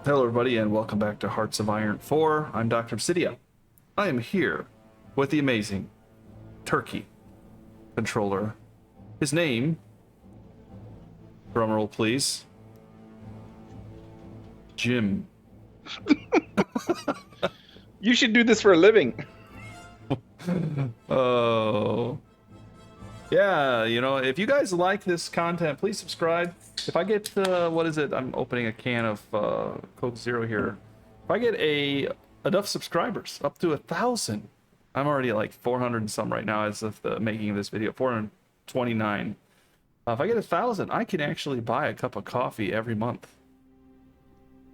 Hello, everybody, and welcome back to Hearts of Iron 4. I'm Dr. Obsidia. I am here with the amazing Turkey controller. His name, drumroll please, Jim. You should do this for a living. Oh. Yeah, if you guys like this content, please subscribe. If I get, what is it? I'm opening a can of Coke Zero here. If I get enough subscribers, up to 1,000, I'm already at like 400 and some right now as of the making of this video, 429. If I get 1,000, I can actually buy a cup of coffee every month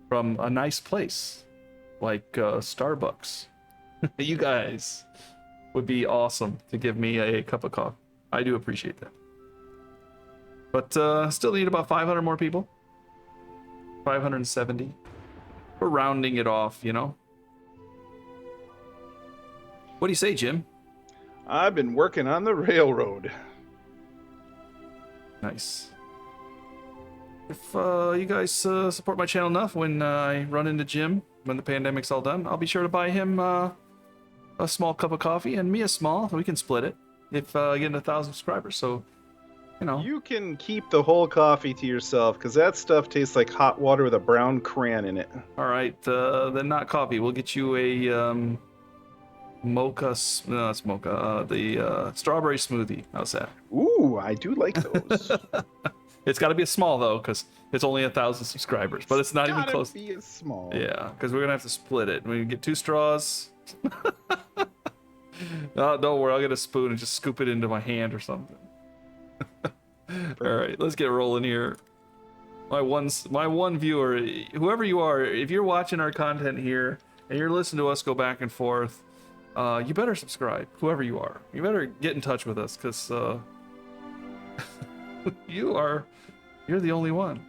from a nice place like Starbucks. You guys would be awesome to give me a cup of coffee. I do appreciate that. But still need about 500 more people. 570. We're rounding it off, What do you say, Jim? I've been working on the railroad. Nice. If you guys support my channel enough, when I run into Jim, when the pandemic's all done, I'll be sure to buy him a small cup of coffee and me a small. We can split it if I get 1,000 subscribers. So, You can keep the whole coffee to yourself, because that stuff tastes like hot water with a brown crayon in it. All right, then not coffee. We'll get you a mocha. No, it's mocha. The strawberry smoothie. How's that? Ooh, I do like those. It's got to be a small though, because it's only 1,000 subscribers. But it's not even close. Be a small. Yeah, because we're gonna have to split it. We get 2 straws. No, don't worry. I'll get a spoon and just scoop it into my hand or something. All right, let's get rolling here. My one viewer, whoever you are, if you're watching our content here and you're listening to us go back and forth, you better subscribe. Whoever you are, you better get in touch with us, because you're the only one.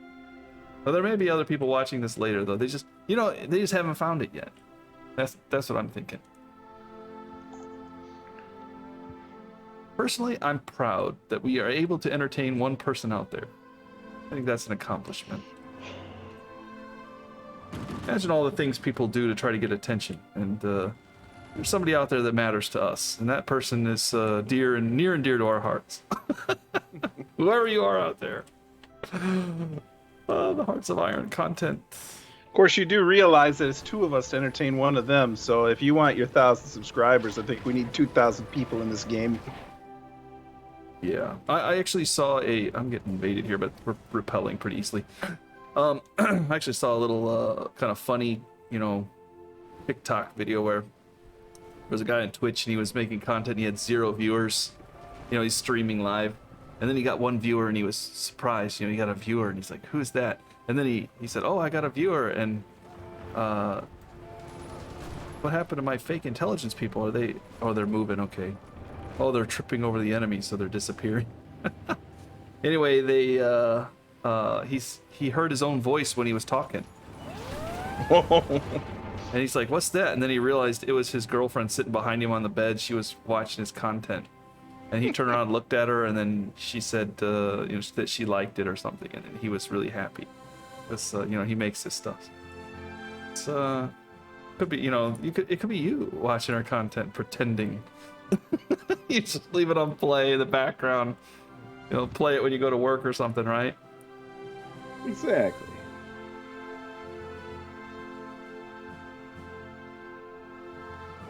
Well, there may be other people watching this later though. They just haven't found it yet. That's what I'm thinking. Personally, I'm proud that we are able to entertain one person out there. I think that's an accomplishment. Imagine all the things people do to try to get attention, and there's somebody out there that matters to us, and that person is near and dear to our hearts. Whoever you are out there. The Hearts of Iron content. Of course, you do realize that it's 2 of us to entertain one of them, so if you want your 1,000 subscribers, I think we need 2,000 people in this game. Yeah, I actually saw I'm getting invaded here, but we're repelling pretty easily. I actually saw a little kind of funny, TikTok video where there was a guy on Twitch and he was making content. He had 0 viewers. He's streaming live, and then he got 1 viewer and he was surprised. He got a viewer and he's like, "Who's that?" And then he said, "Oh, I got a viewer." And what happened to my fake intelligence people? Are they? Oh, they're moving. Okay. Oh, they're tripping over the enemy, so they're disappearing. Anyway, he heard his own voice when he was talking. And he's like, "What's that?" And then he realized it was his girlfriend sitting behind him on the bed. She was watching his content. And he turned around and looked at her, and then she said that she liked it or something, and he was really happy. Because he makes this stuff. It's could be it could be you watching our content pretending. You just leave it on play in the background. Play it when you go to work or something, right? Exactly.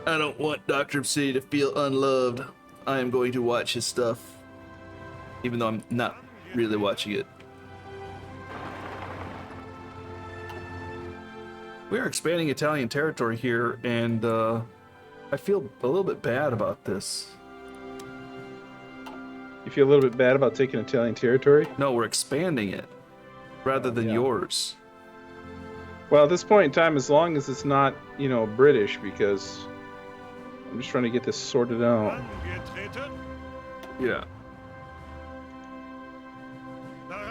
I don't want Dr. C to feel unloved. I am going to watch his stuff, even though I'm not really watching it. We are expanding Italian territory here, and I feel a little bit bad about this. You feel a little bit bad about taking Italian territory? No, we're expanding it rather than yours. Well, at this point in time, as long as it's not, British, because I'm just trying to get this sorted out. Yeah. You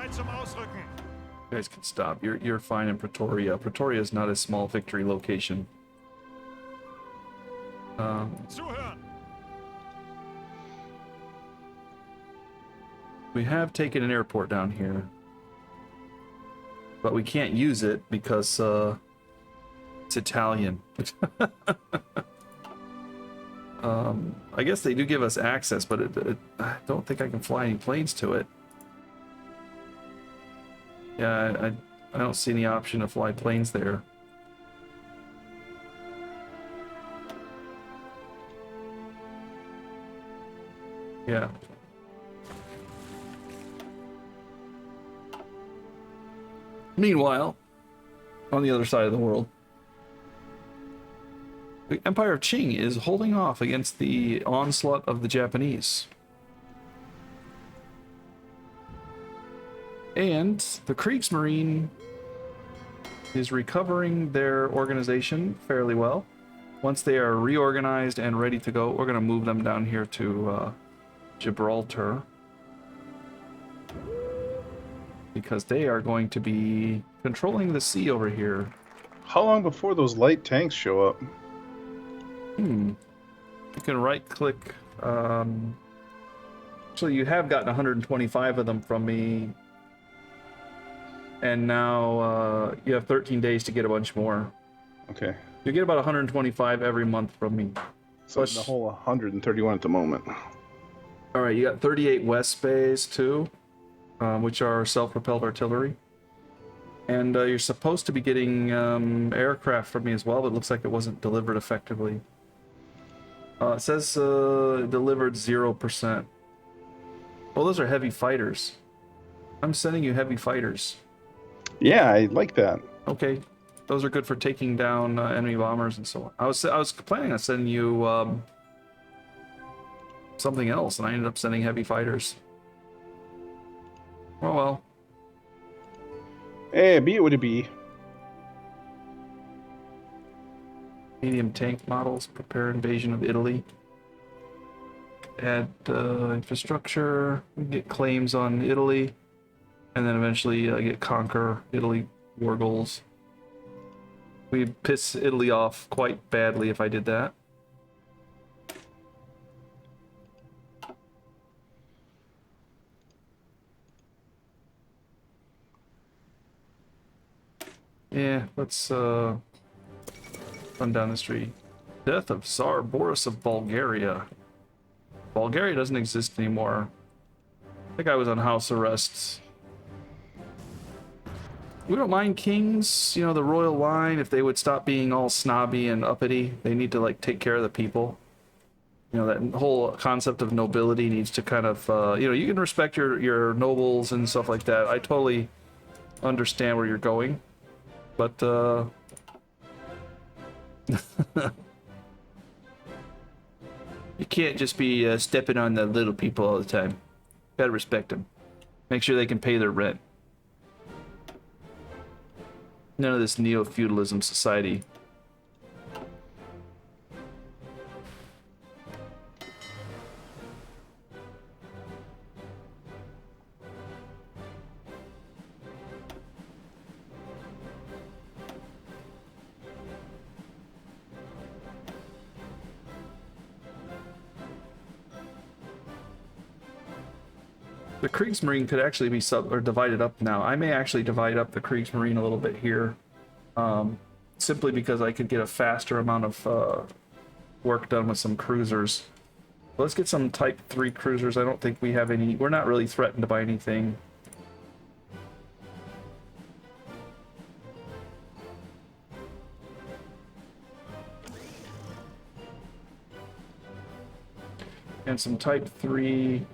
guys can stop. You're fine in Pretoria. Pretoria is not a small victory location. We have taken an airport down here, but we can't use it because It's Italian. I guess they do give us access, but I don't think I can fly any planes to it. Yeah, I don't see any option to fly planes there. Yeah. Meanwhile, on the other side of the world, the Empire of Qing is holding off against the onslaught of the Japanese. And the Kriegsmarine is recovering their organization fairly well. Once they are reorganized and ready to go, we're going to move them down here to Gibraltar. Because they are going to be controlling the sea over here. How long before those light tanks show up? You can right-click. Actually, you have gotten 125 of them from me. And now you have 13 days to get a bunch more. Okay. You get about 125 every month from me. So it's the whole 131 at the moment. All right, you got 38 West Bays too, which are self-propelled artillery. And you're supposed to be getting aircraft from me as well, but it looks like it wasn't delivered effectively. It says delivered 0%. Well, those are heavy fighters. I'm sending you heavy fighters. Yeah, I like that. Okay, those are good for taking down enemy bombers and so on. I was planning on sending you something else, and I ended up sending heavy fighters. Oh well. Hey, be it what it be. Medium tank models, prepare invasion of Italy. Add infrastructure, we get claims on Italy, and then eventually get conquer Italy war goals. We'd piss Italy off quite badly if I did that. Yeah, let's run down the street. Death of Tsar Boris of Bulgaria. Bulgaria doesn't exist anymore. I think I was on house arrest. We don't mind kings, you know, the royal line, if they would stop being all snobby and uppity. They need to, like, take care of the people. You know, that whole concept of nobility needs to kind of, you know, you can respect your nobles and stuff like that. I totally understand where you're going. But, you can't just be stepping on the little people all the time. Gotta respect them. Make sure they can pay their rent. None of this neo-feudalism society. The Kriegsmarine could actually be divided up now. I may actually divide up the Kriegsmarine a little bit here, simply because I could get a faster amount of work done with some cruisers. Let's get some Type 3 cruisers. I don't think we have any. We're not really threatened by anything. And some Type 3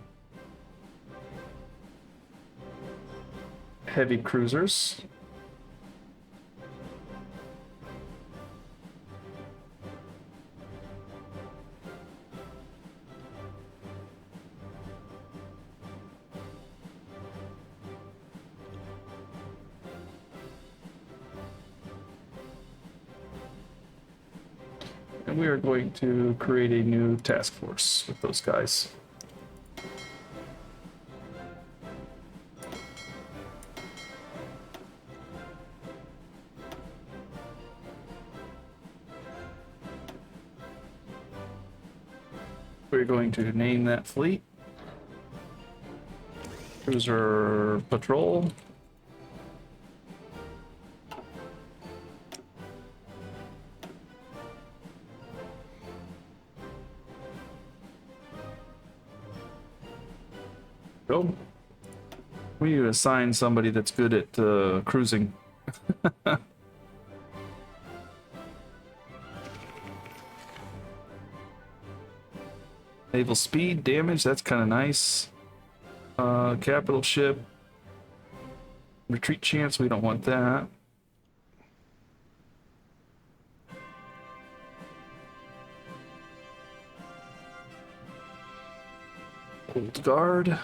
heavy cruisers. And we are going to create a new task force with those guys. We're going to name that fleet Cruiser Patrol. Go. We need to assign somebody that's good at cruising. Naval speed, damage, that's kind of nice. Capital ship. Retreat chance, we don't want that. Old guard.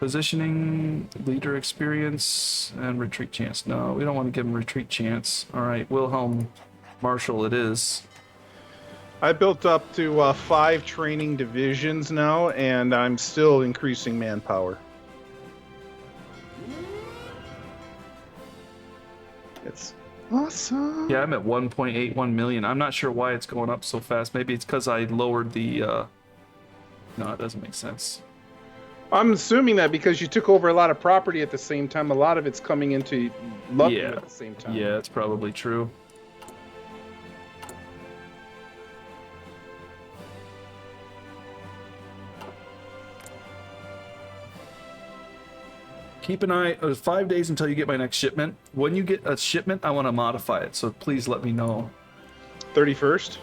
Positioning, leader experience, and retreat chance. No, we don't want to give him retreat chance. All right, Wilhelm Marshal it is. I built up to 5 training divisions now, and I'm still increasing manpower. It's awesome. Yeah, I'm at 1.81 million. I'm not sure why it's going up so fast. Maybe it's because I lowered the... No, it doesn't make sense. I'm assuming that because you took over a lot of property at the same time, a lot of it's coming into London at the same time. Yeah, it's probably true. Keep an eye. 5 days until you get my next shipment. When you get a shipment, I want to modify it, so please let me know. 31st?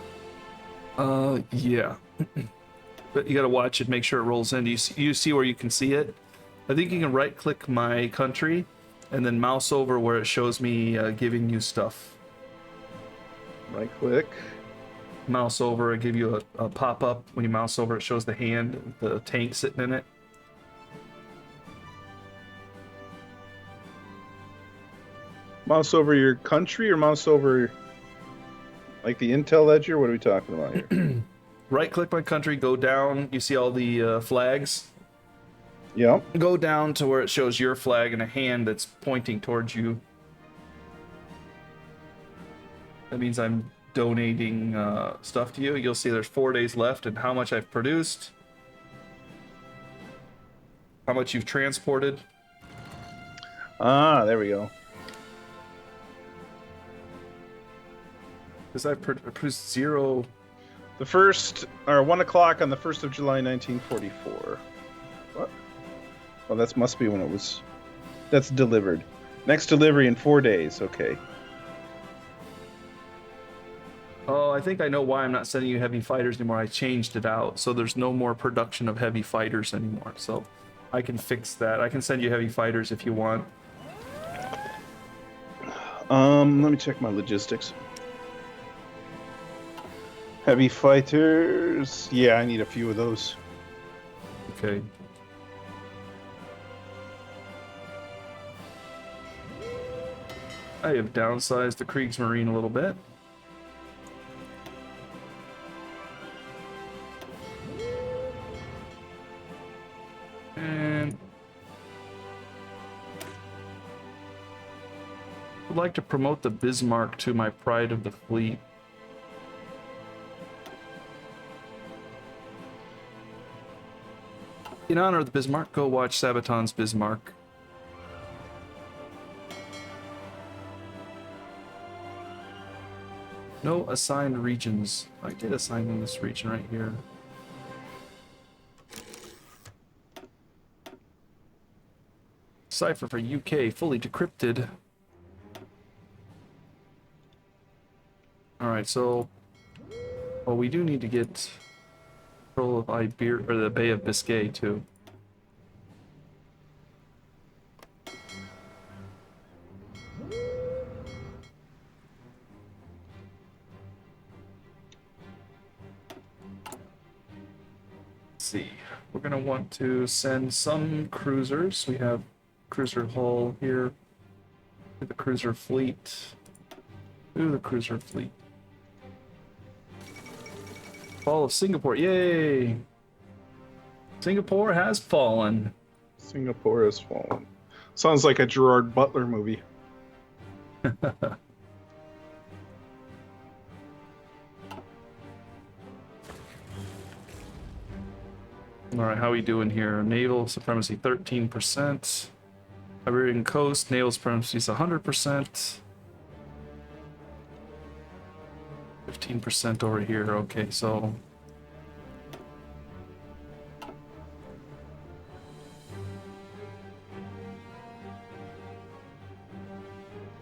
Yeah. But you gotta watch it, make sure it rolls in. You see where you can see it? I think you can right-click my country, and then mouse over where it shows me giving you stuff. Right-click. Mouse over, it give you a pop-up. When you mouse over, it shows the hand, the tank sitting in it. Mouse over your country or mouse over like the Intel ledger? What are we talking about here? Right click my country, go down, you see all the flags? Yeah. Go down to where it shows your flag and a hand that's pointing towards you. That means I'm donating stuff to you. You'll see there's 4 days left and how much I've produced. How much you've transported. Ah, there we go. Because I've produced 0. The first, or 1 o'clock on the 1st of July, 1944. What? Well, that must be when it was. That's delivered. Next delivery in 4 days. Okay. Oh, I think I know why I'm not sending you heavy fighters anymore. I changed it out, so there's no more production of heavy fighters anymore. So I can fix that. I can send you heavy fighters if you want. Let me check my logistics. Heavy fighters. Yeah, I need a few of those. Okay. I have downsized the Kriegsmarine a little bit. And I'd like to promote the Bismarck to my pride of the fleet. In honor of the Bismarck, go watch Sabaton's Bismarck. No assigned regions. I did assign them this region right here. Cipher for UK, fully decrypted. Alright, so... Well, we do need to get control of Iberia, or the Bay of Biscay, too. See, we're gonna want to send some cruisers. We have cruiser hull here. The cruiser fleet. Ooh, the cruiser fleet. Fall of Singapore, yay! Singapore has fallen. Singapore has fallen. Sounds like a Gerard Butler movie. Alright, how we doing here? Naval supremacy 13%. Iberian coast, naval supremacy is 100%. 15% over here, okay, so...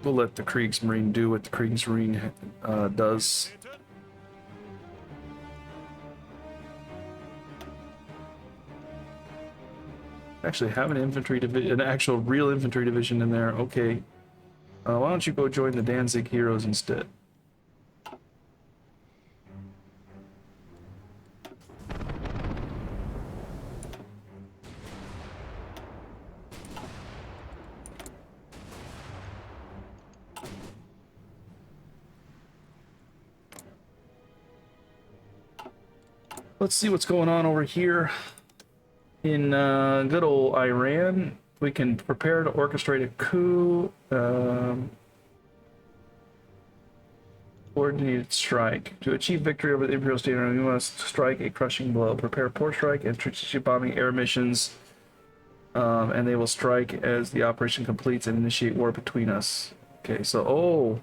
We'll let the Kriegsmarine do what the Kriegsmarine does. Actually, have an infantry division, an actual real infantry division in there. Okay. Why don't you go join the Danzig Heroes instead? Let's see what's going on over here in good old Iran. We can prepare to orchestrate a coup. Coordinated strike. To achieve victory over the Imperial State Army, we must strike a crushing blow. Prepare port strike and strategic bombing air missions, and they will strike as the operation completes and initiate war between us. Okay, so, oh.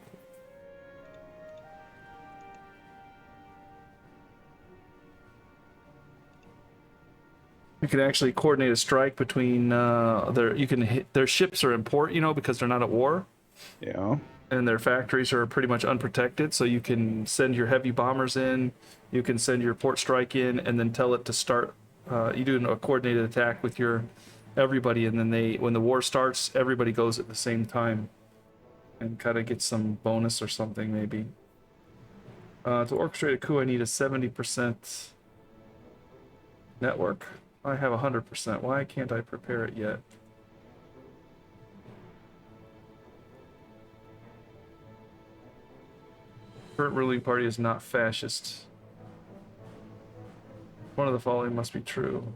You can actually coordinate a strike between you can hit their ships are in port, you know, because they're not at war. Yeah. And their factories are pretty much unprotected, so you can send your heavy bombers in, you can send your port strike in, and then tell it to start. You do a coordinated attack with your everybody, and then when the war starts, everybody goes at the same time, and kind of get some bonus or something maybe. To orchestrate a coup, I need a 70% network. I have 100%. Why can't I prepare it yet? Current ruling party is not fascist. One of the following must be true.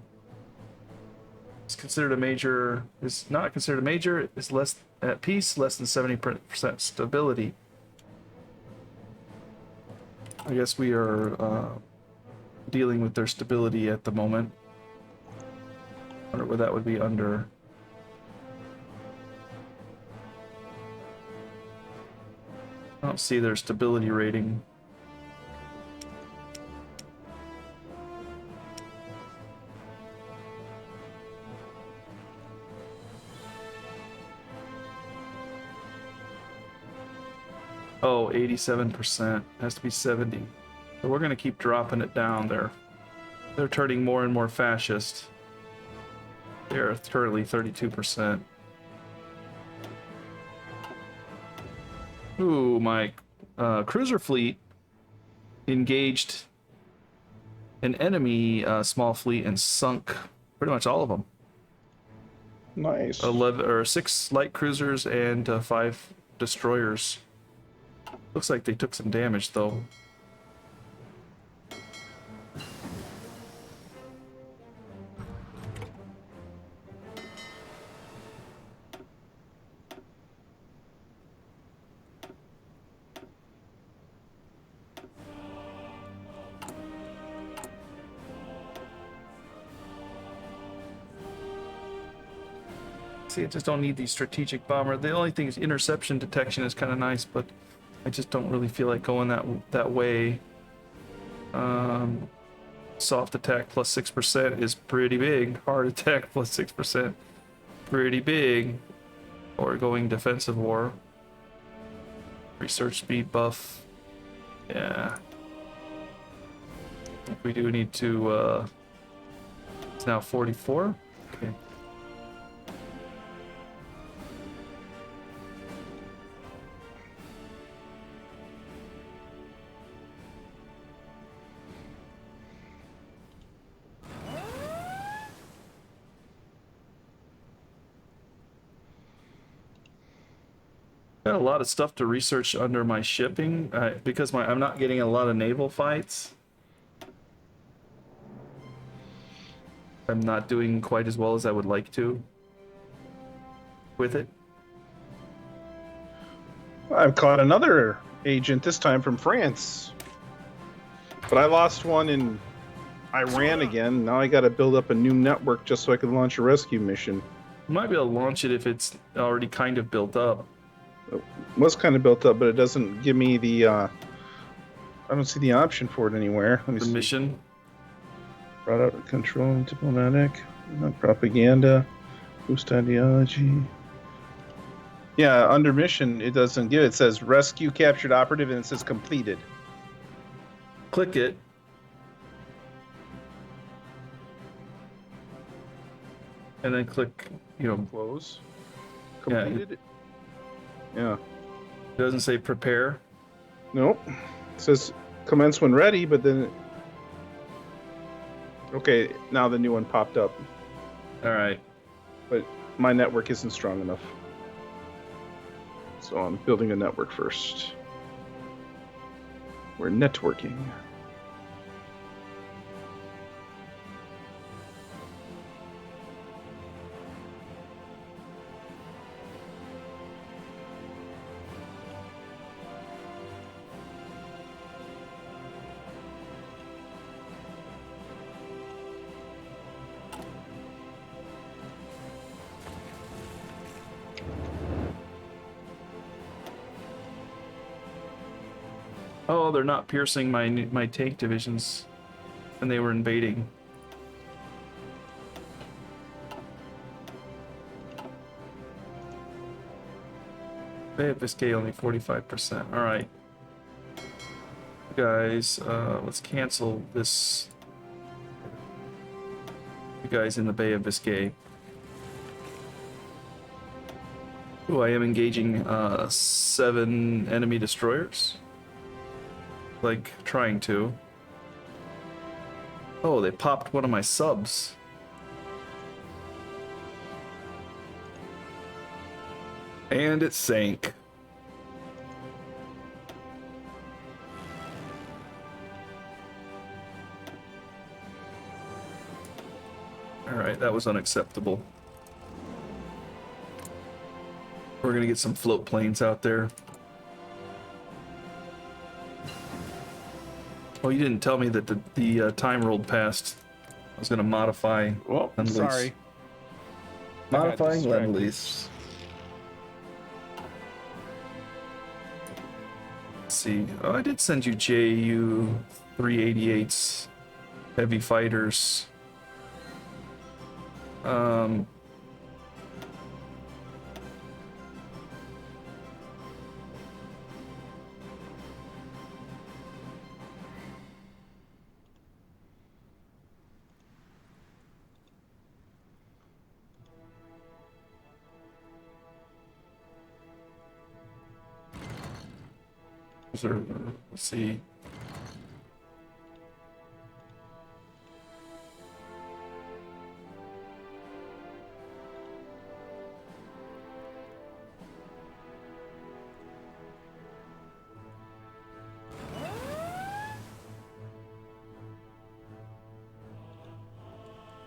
It's considered a major, is not considered a major, is less at peace, less than 70% stability. I guess we are dealing with their stability at the moment. I wonder where that would be under. I don't see their stability rating. Oh, 87%. Has to be 70. So we're going to keep dropping it down there. They're turning more and more fascist. They're currently 32%. Ooh, my cruiser fleet engaged an enemy small fleet and sunk pretty much all of them. Nice. 6 light cruisers and 5 destroyers. Looks like they took some damage though. See, I just don't need the strategic bomber. The only thing is interception detection is kind of nice, but I just don't really feel like going that way. Soft attack plus 6% is pretty big. Hard attack plus 6%, pretty big. Or going defensive war. Research speed buff. Yeah. I think we do need to. It's now 44. Okay. Got a lot of stuff to research under my shipping because I'm not getting a lot of naval fights. I'm not doing quite as well as I would like to with it. I've caught another agent, this time from France. But I lost one in Iran again. Now I got to build up a new network just so I can launch a rescue mission. You might be able to launch it if it's already kind of built up. It was kind of built up, but it doesn't give me the... I don't see the option for it anywhere. Let me see. Mission? Brought out control, diplomatic, propaganda, boost ideology. Yeah, under mission, it doesn't give. It says rescue captured operative, and it says completed. Click it. And then click, Close. Yeah, Completed. Yeah. it doesn't say prepare. Nope. It says commence when ready, but then. Okay, now the new one popped up, All right. but my network isn't strong enough. So I'm building a network first. We're networking. Oh, they're not piercing my tank divisions, and they were invading. Bay of Biscay only 45%. All right, guys, let's cancel this. You guys in the Bay of Biscay. Ooh, I am engaging 7 enemy destroyers. Like, trying to. Oh, they popped one of my subs. And it sank. Alright, that was unacceptable. We're gonna get some float planes out there. Oh, you didn't tell me that the time rolled past. I was gonna modify. Well, Lend-Lease. sorry. Modifying Lend-Lease. Let's see. Oh, I did send you JU 388s, heavy fighters. Let's see.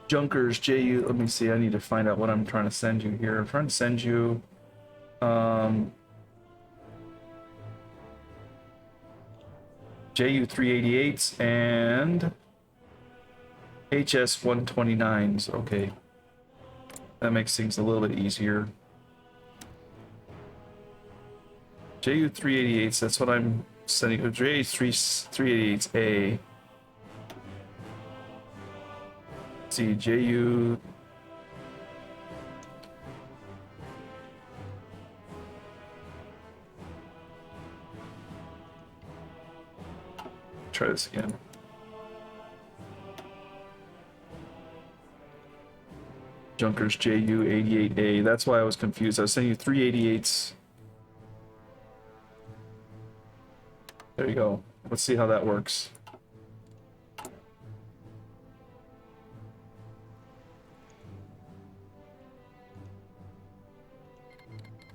Junkers, JU, let me see, I need to find out what I'm trying to send you here. I'm trying to send you, JU 388s and HS 129s. Okay. That makes things a little bit easier. JU 388s, that's what I'm sending. JU 388s A. Let's see, JU. Try this again. Junkers JU 88A. That's why I was confused. I was sending you 388s. There you go. Let's see how that works.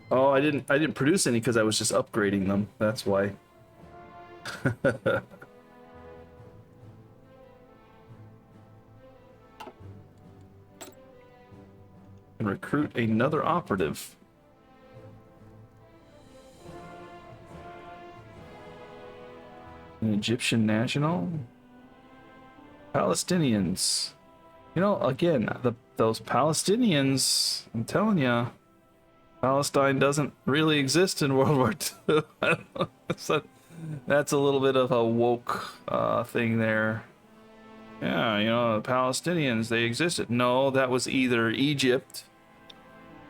Oh, I didn't produce any because I was just upgrading them. That's why. And recruit another operative. An Egyptian national? Palestinians. You know, again, those Palestinians, I'm telling you, Palestine doesn't really exist in World War II. So that's a little bit of a woke thing there. Yeah, you know, the Palestinians, they existed. No, that was either Egypt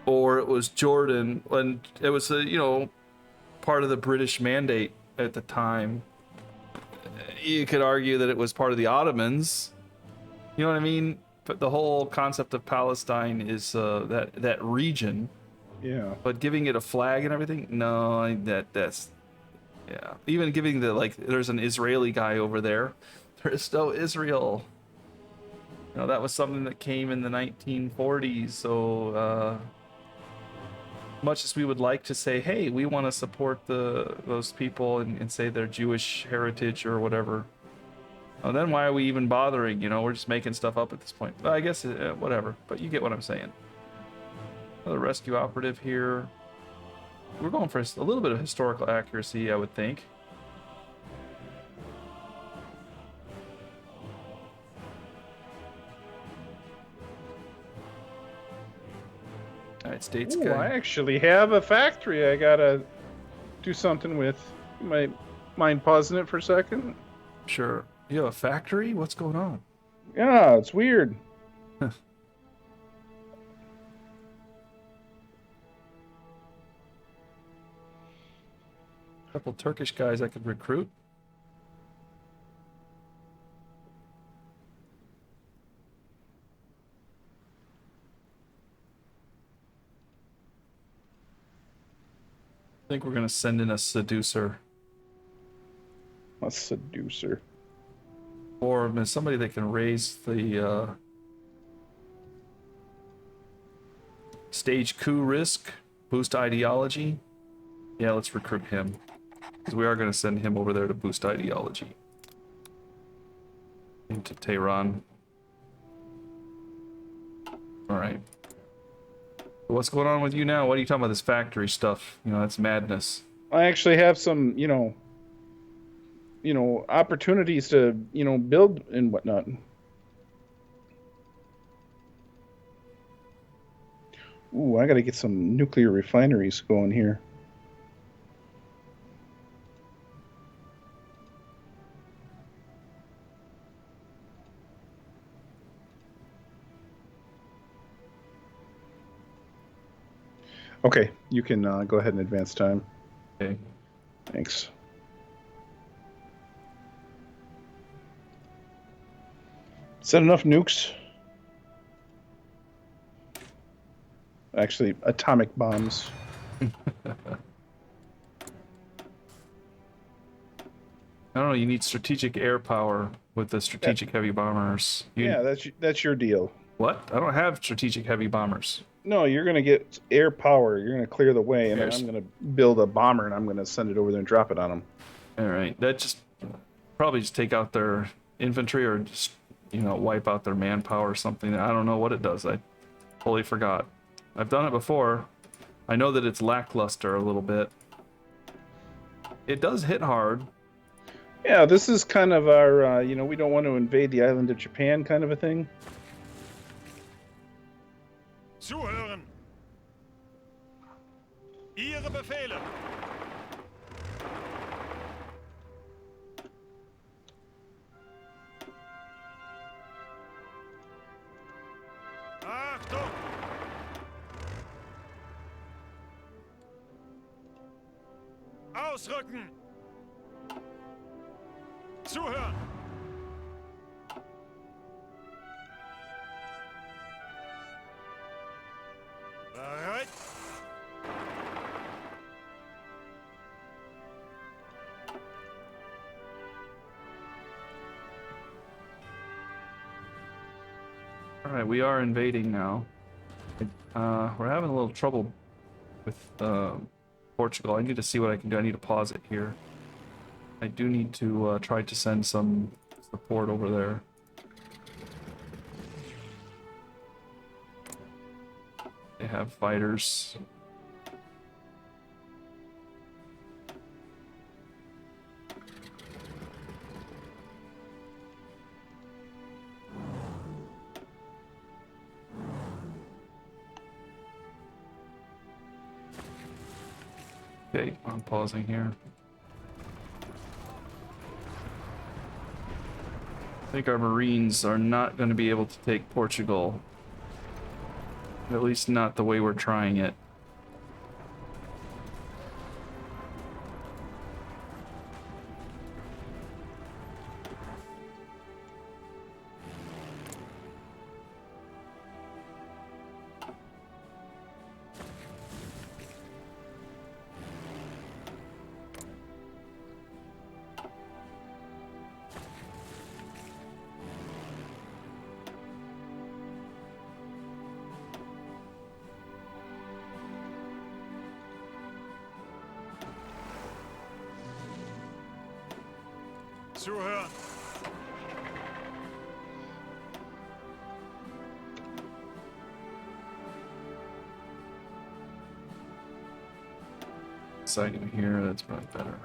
or it was Jordan, and it was a, you know, part of the British mandate at the time. You could argue that it was part of the Ottomans. You know what I mean? But the whole concept of Palestine is that region. Yeah. But giving it a flag and everything, no, that's yeah. Even giving the, like, there's an Israeli guy over there. There is no Israel. You know, that was something that came in the 1940s. So much as we would like to say, hey, we want to support those people and say their Jewish heritage or whatever, well, then why are we even bothering? You know, we're just making stuff up at this point. But I guess whatever. But you get what I'm saying. Another rescue operative here. We're going for a little bit of historical accuracy, I would think. United States Ooh, guy. I actually have a factory I gotta do something with. You might mind pausing it for a second? Sure. You have a factory? What's going on? Yeah, it's weird. Couple Turkish guys I could recruit. I think we're gonna send in a seducer. A seducer. Or somebody that can raise the stage coup risk, boost ideology. Yeah, let's recruit him. Because we are going to send him over there to boost ideology. Into Tehran. Alright. What's going on with you now? What are you talking about, this factory stuff? You know, that's madness. I actually have some, opportunities to, build and whatnot. Ooh, I gotta get some nuclear refineries going here. Okay, you can go ahead and advance time. Okay. Thanks. Is that enough nukes? Actually, atomic bombs. I don't know, you need strategic air power with the strategic heavy bombers. Yeah, that's your deal. What? I don't have strategic heavy bombers. No, you're gonna get air power. You're gonna clear the way, and then I'm gonna build a bomber, and I'm gonna send it over there and drop it on them. All right, that just probably just take out their infantry or just, you know, wipe out their manpower or something. I don't know what it does. I totally forgot. I've done it before. I know that it's lackluster a little bit. It does hit hard. Yeah, this is kind of our, we don't want to invade the island of Japan kind of a thing. Zuhören! Ihre Befehle! Achtung! Ausrücken! Zuhören! Bereit? All right, we are invading now. We're having a little trouble with Portugal. I need to see what I can do. I need to pause it here. I do need to try to send some support over there. They have fighters. Okay, I'm pausing here. I think our Marines are not going to be able to take Portugal. At least not the way we're trying it. Zuhören. Sighting here, that's probably better.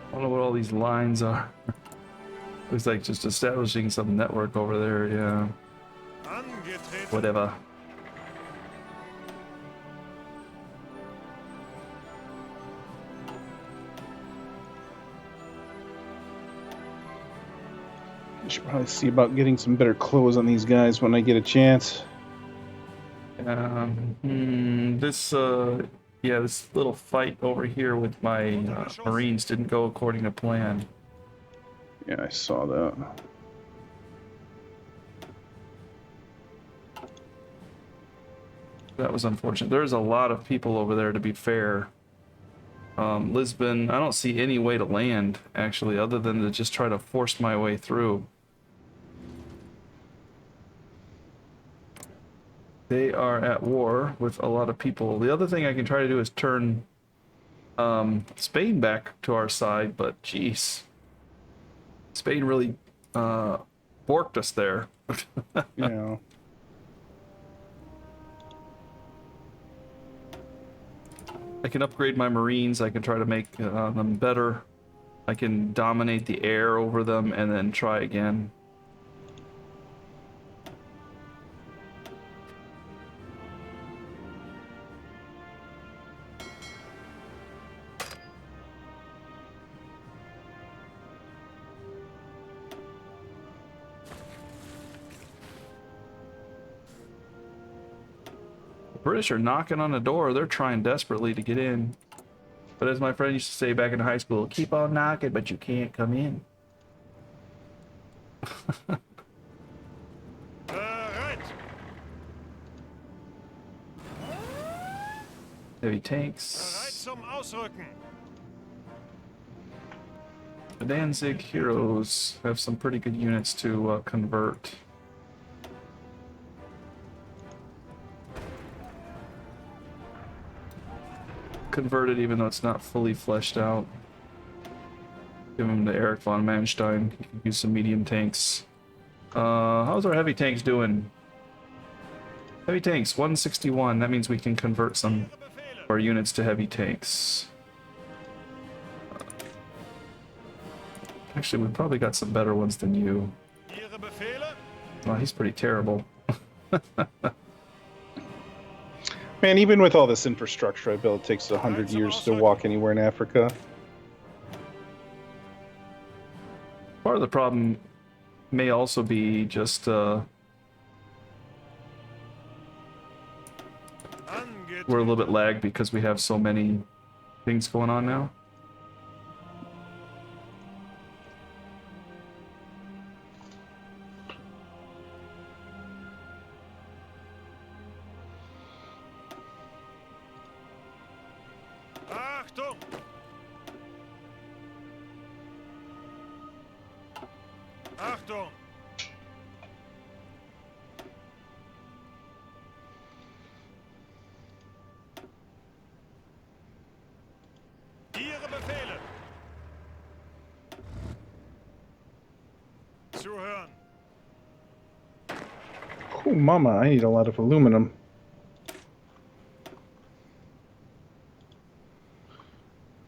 I don't know what all these lines are. Looks like just establishing some network over there, yeah. Angetreten. Whatever. I should probably see about getting some better clothes on these guys when I get a chance. This little fight over here with my Marines didn't go according to plan. Yeah, I saw that. That was unfortunate. There's a lot of people over there, to be fair. Lisbon, I don't see any way to land, actually, other than to just try to force my way through. They are at war with a lot of people. The other thing I can try to do is turn Spain back to our side, but jeez. Spain really borked us there. Yeah. I can upgrade my Marines, I can try to make them better. I can dominate the air over them and then try again. British are knocking on the door. They're trying desperately to get in. But as my friend used to say back in high school, keep on knocking, but you can't come in. Bereit. Heavy Bereit tanks. zum Ausrücken. The Danzig heroes have some pretty good units to convert. Converted even though it's not fully fleshed out. Give him to Eric von Manstein. He can use some medium tanks. How's our heavy tanks doing? Heavy tanks, 161. That means we can convert some Ihre Befehle. of our units to heavy tanks. Actually, we've probably got some better ones than you. Ihre Befehle. Well, he's pretty terrible. Man, even with all this infrastructure I built, it takes 100 years to walk anywhere in Africa. Part of the problem may also be just we're a little bit lagged because we have so many things going on now. Achtung! Achtung! Ihre Befehle! Zuhören! Oh, mama, I need a lot of aluminum.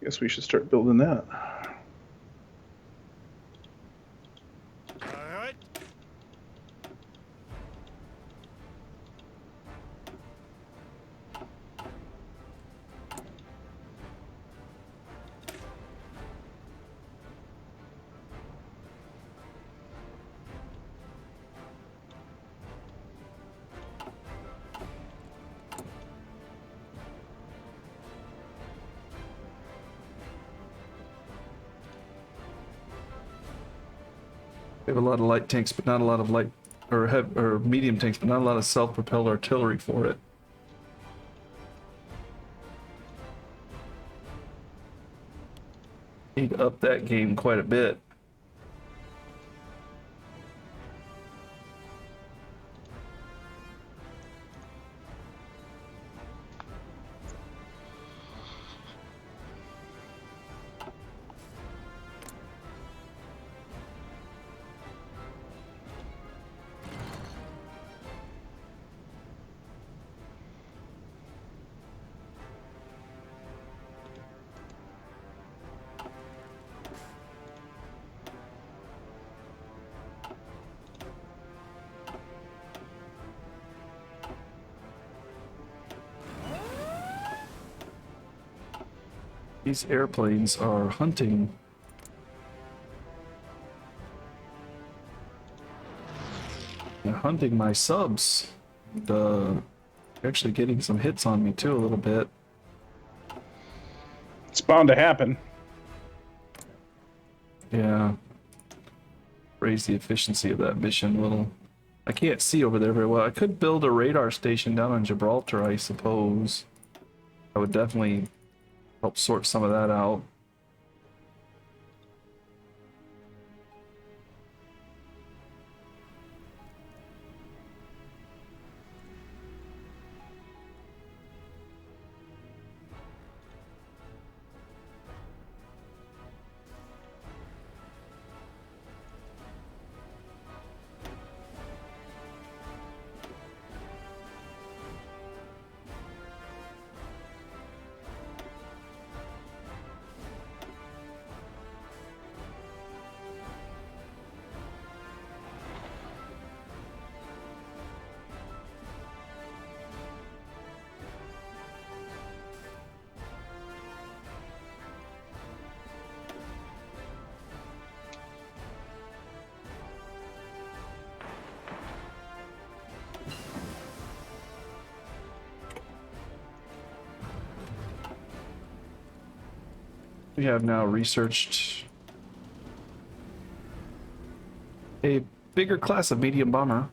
Guess we should start building that. Bereit? We have a lot of light tanks, but not a lot of light, or medium tanks, but not a lot of self-propelled artillery for it. Need to up that game quite a bit. These airplanes are hunting. They're hunting my subs. Actually getting some hits on me too a little bit. It's bound to happen. Yeah. Raise the efficiency of that mission a little. I can't see over there very well. I could build a radar station down on Gibraltar, I suppose. I would definitely help sort some of that out. We have now researched a bigger class of medium bomber.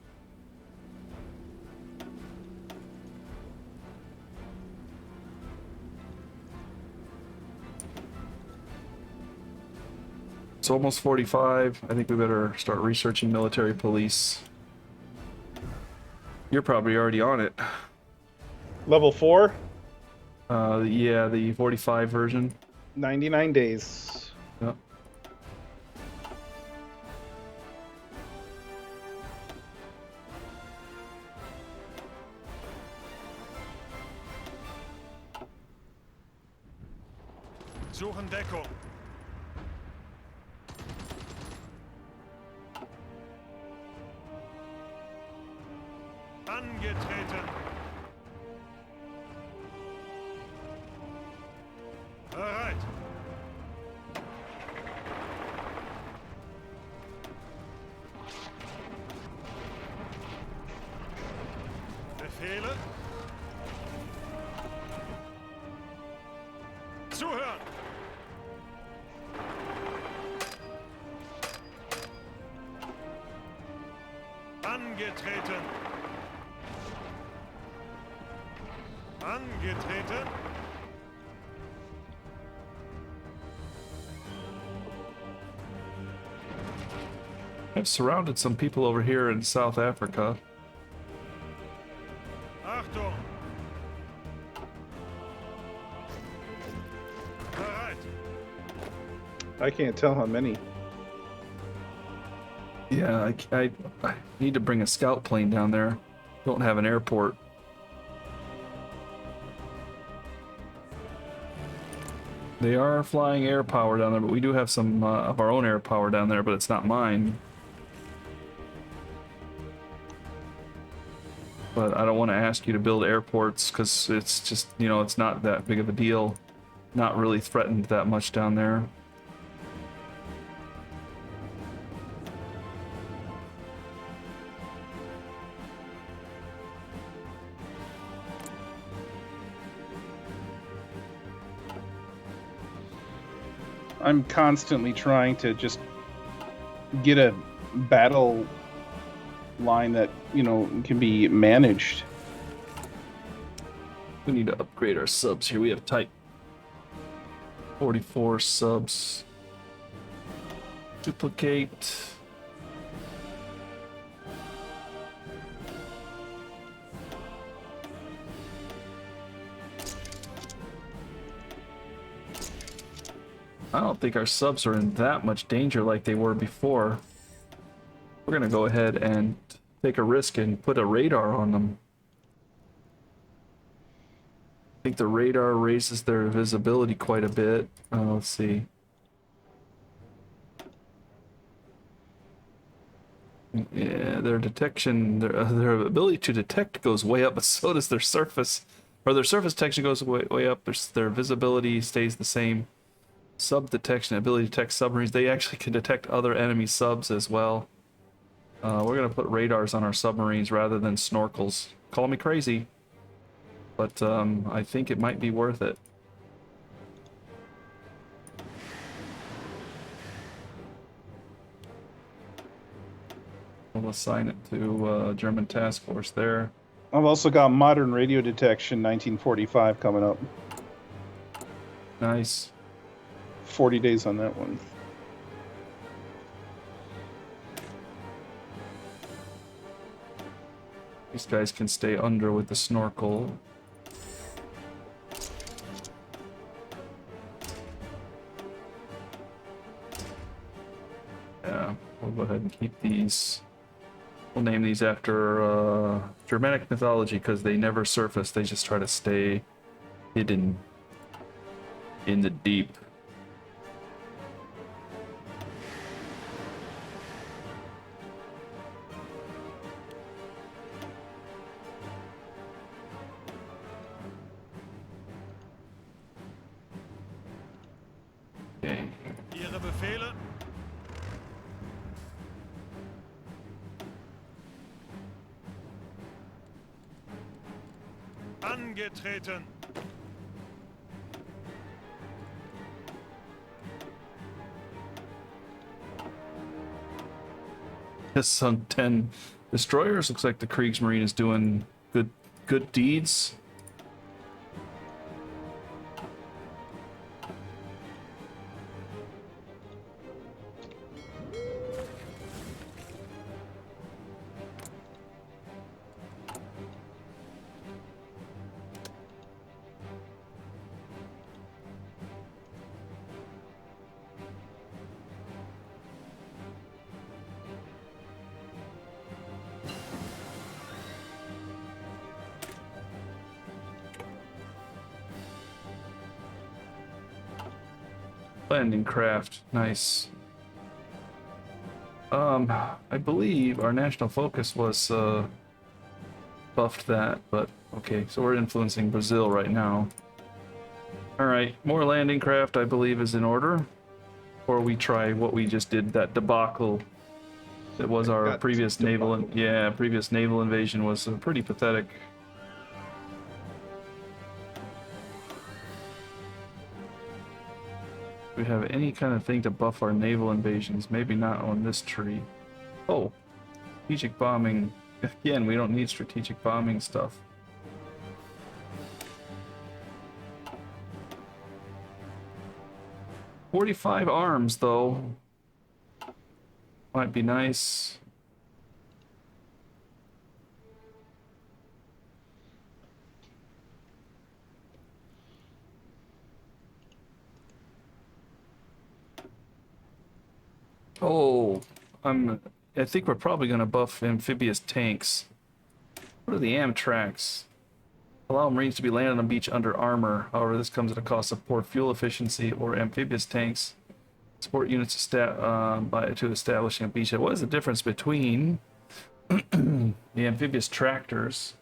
It's almost 45. I think we better start researching military police. You're probably already on it. Level 4, Yeah, the 45 version. 99 days. Yep. Suchen Deckung. Angetreten. Bereit. Befehle. Zuhören. Angetreten. Angetreten. I've surrounded some people over here in South Africa. Achtung! Bereit! I can't tell how many. Yeah, I need to bring a scout plane down there. Don't have an airport. They are flying air power down there, but we do have some of our own air power down there, but it's not mine. But I don't want to ask you to build airports because it's just, you know, it's not that big of a deal. Not really threatened that much down there. I'm constantly trying to just get a battle line that, you know, can be managed. We need to upgrade our subs here. We have type 44 subs. Duplicate. I don't think our subs are in that much danger like they were before. We're gonna go ahead and take a risk and put a radar on them. I think the radar raises their visibility quite a bit. Let's see. Yeah, their detection, their ability to detect goes way up, but so does their surface. Or their surface detection goes way up. Their visibility stays the same. Sub detection, ability to detect submarines. They actually can detect other enemy subs as well. We're gonna put radars on our submarines rather than snorkels. Call me crazy, but I think it might be worth it. We'll assign it to German task force there. I've also got modern radio detection 1945 coming up. Nice. 40 days on that one. These guys can stay under with the snorkel. Yeah, we'll go ahead and keep these. We'll name these after Germanic mythology because they never surface. They just try to stay hidden in the deep. Okay. Ihre Befehle? Angetreten! Has sunk 10 destroyers. Looks like the Kriegsmarine is doing good deeds. Landing craft, nice. I believe our national focus was buffed that, but okay, so we're influencing Brazil right now. All right, more landing craft, I believe, is in order. Or we try what we just did, that debacle. That was our previous naval, previous naval invasion was pretty pathetic. Do we have any kind of thing to buff our naval invasions? Maybe not on this tree. Oh, strategic bombing. Again, we don't need strategic bombing stuff. $45 arms, though. Might be nice. Oh, I think we're probably gonna buff amphibious tanks. What are the Amtraks? Allow Marines to be landed on beach under armor. However, this comes at a cost of poor fuel efficiency or amphibious tanks. Support units to establishing a beachhead. What is the difference between the amphibious tractors?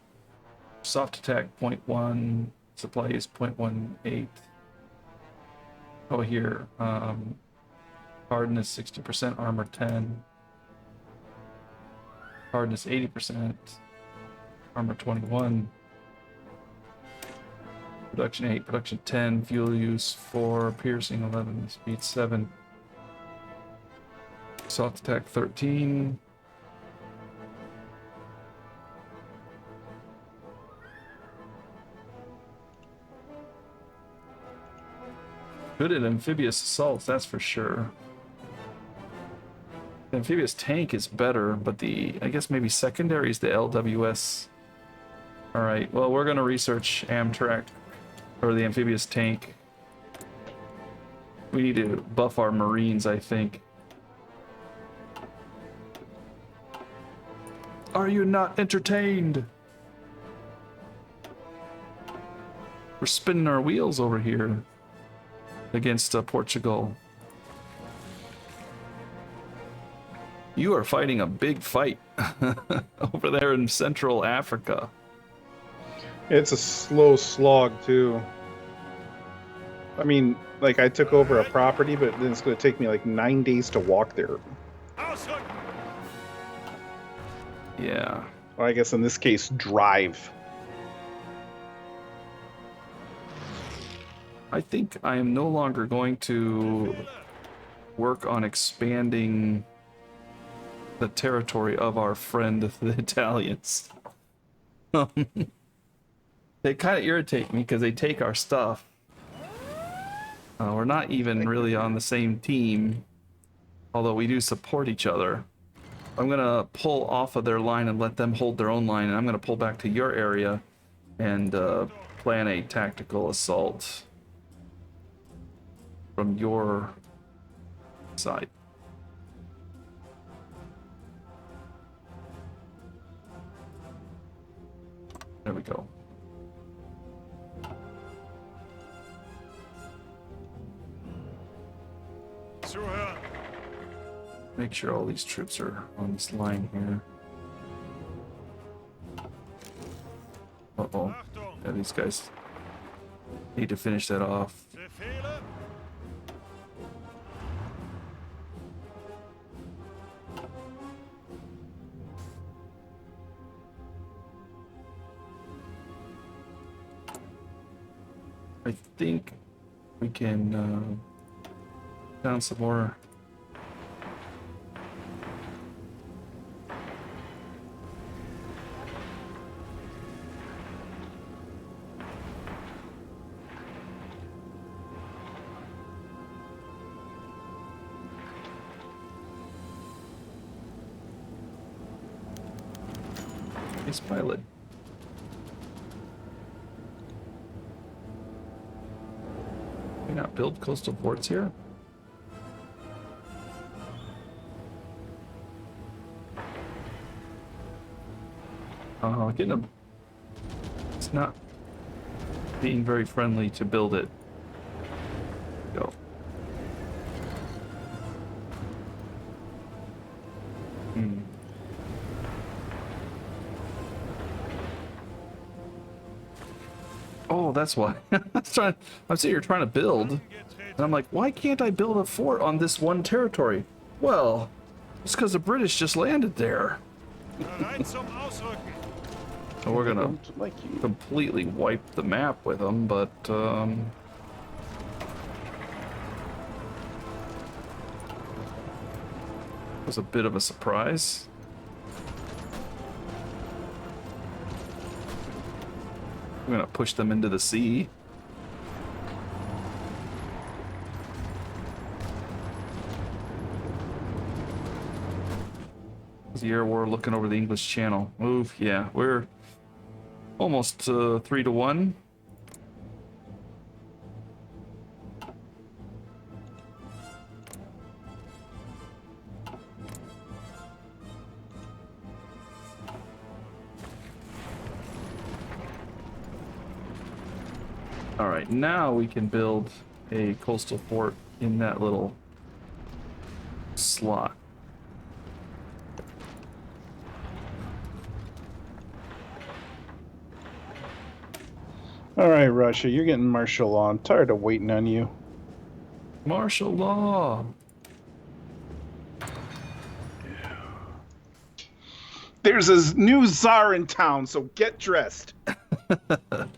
Soft attack 0.1, supply use 0.18. Oh, here. Hardness 60%, armor 10. Hardness 80%, armor 21. Production 8, production 10, fuel use 4, piercing 11, speed 7. Soft attack 13. Good at amphibious assaults, that's for sure. The amphibious tank is better, but I guess maybe secondary is the LWS. Alright, well, we're gonna research Amtrak, or the amphibious tank. We need to buff our Marines, I think. Are you not entertained? We're spinning our wheels over here against Portugal. You are fighting a big fight over there in Central Africa. It's a slow slog, too. I mean, like, I took over a property, but then it's going to take me like 9 days to walk there. Ausrücken! Yeah. Well, I guess in this case, drive. I think I am no longer going to work on expanding the territory of our friend, the Italians. They kind of irritate me because they take our stuff. We're not even really on the same team, although we do support each other. I'm gonna pull off of their line and let them hold their own line, and I'm gonna pull back to your area and plan a tactical assault from your side. There we go. Zuhören! Make sure all these troops are on this line here. Uh-oh. Achtung! Yeah, these guys need to finish that off. Befehle! I think we can down some more. Nice pilot. Can we not build coastal ports here? Getting them. It's not being very friendly to build it. Go. Oh, that's why. I'm sitting here trying to build, and I'm like, why can't I build a fort on this one territory? Well, it's because the British just landed there. Bereit zum Ausrücken! So we're gonna Don't like you. completely wipe the map with them, but it was a bit of a surprise. I'm gonna push them into the sea. How's the air war looking over the English Channel? Move, yeah, we're almost 3-1. All right, now we can build a coastal fort in that little slot. All right, Russia, you're getting martial law. I'm tired of waiting on you. Martial law. There's a new czar in town, so get dressed. The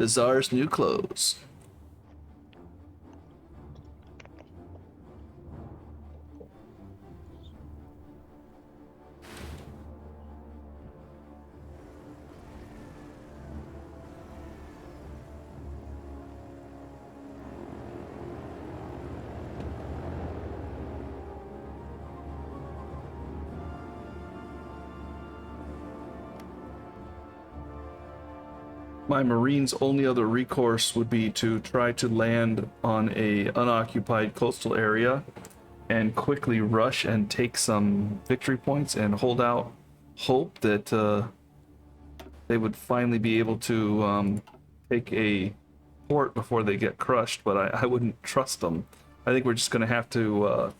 Tsar's new clothes. My Marine's only other recourse would be to try to land on a unoccupied coastal area and quickly rush and take some victory points and hold out hope that they would finally be able to take a port before they get crushed, but I wouldn't trust them. I think we're just going to have to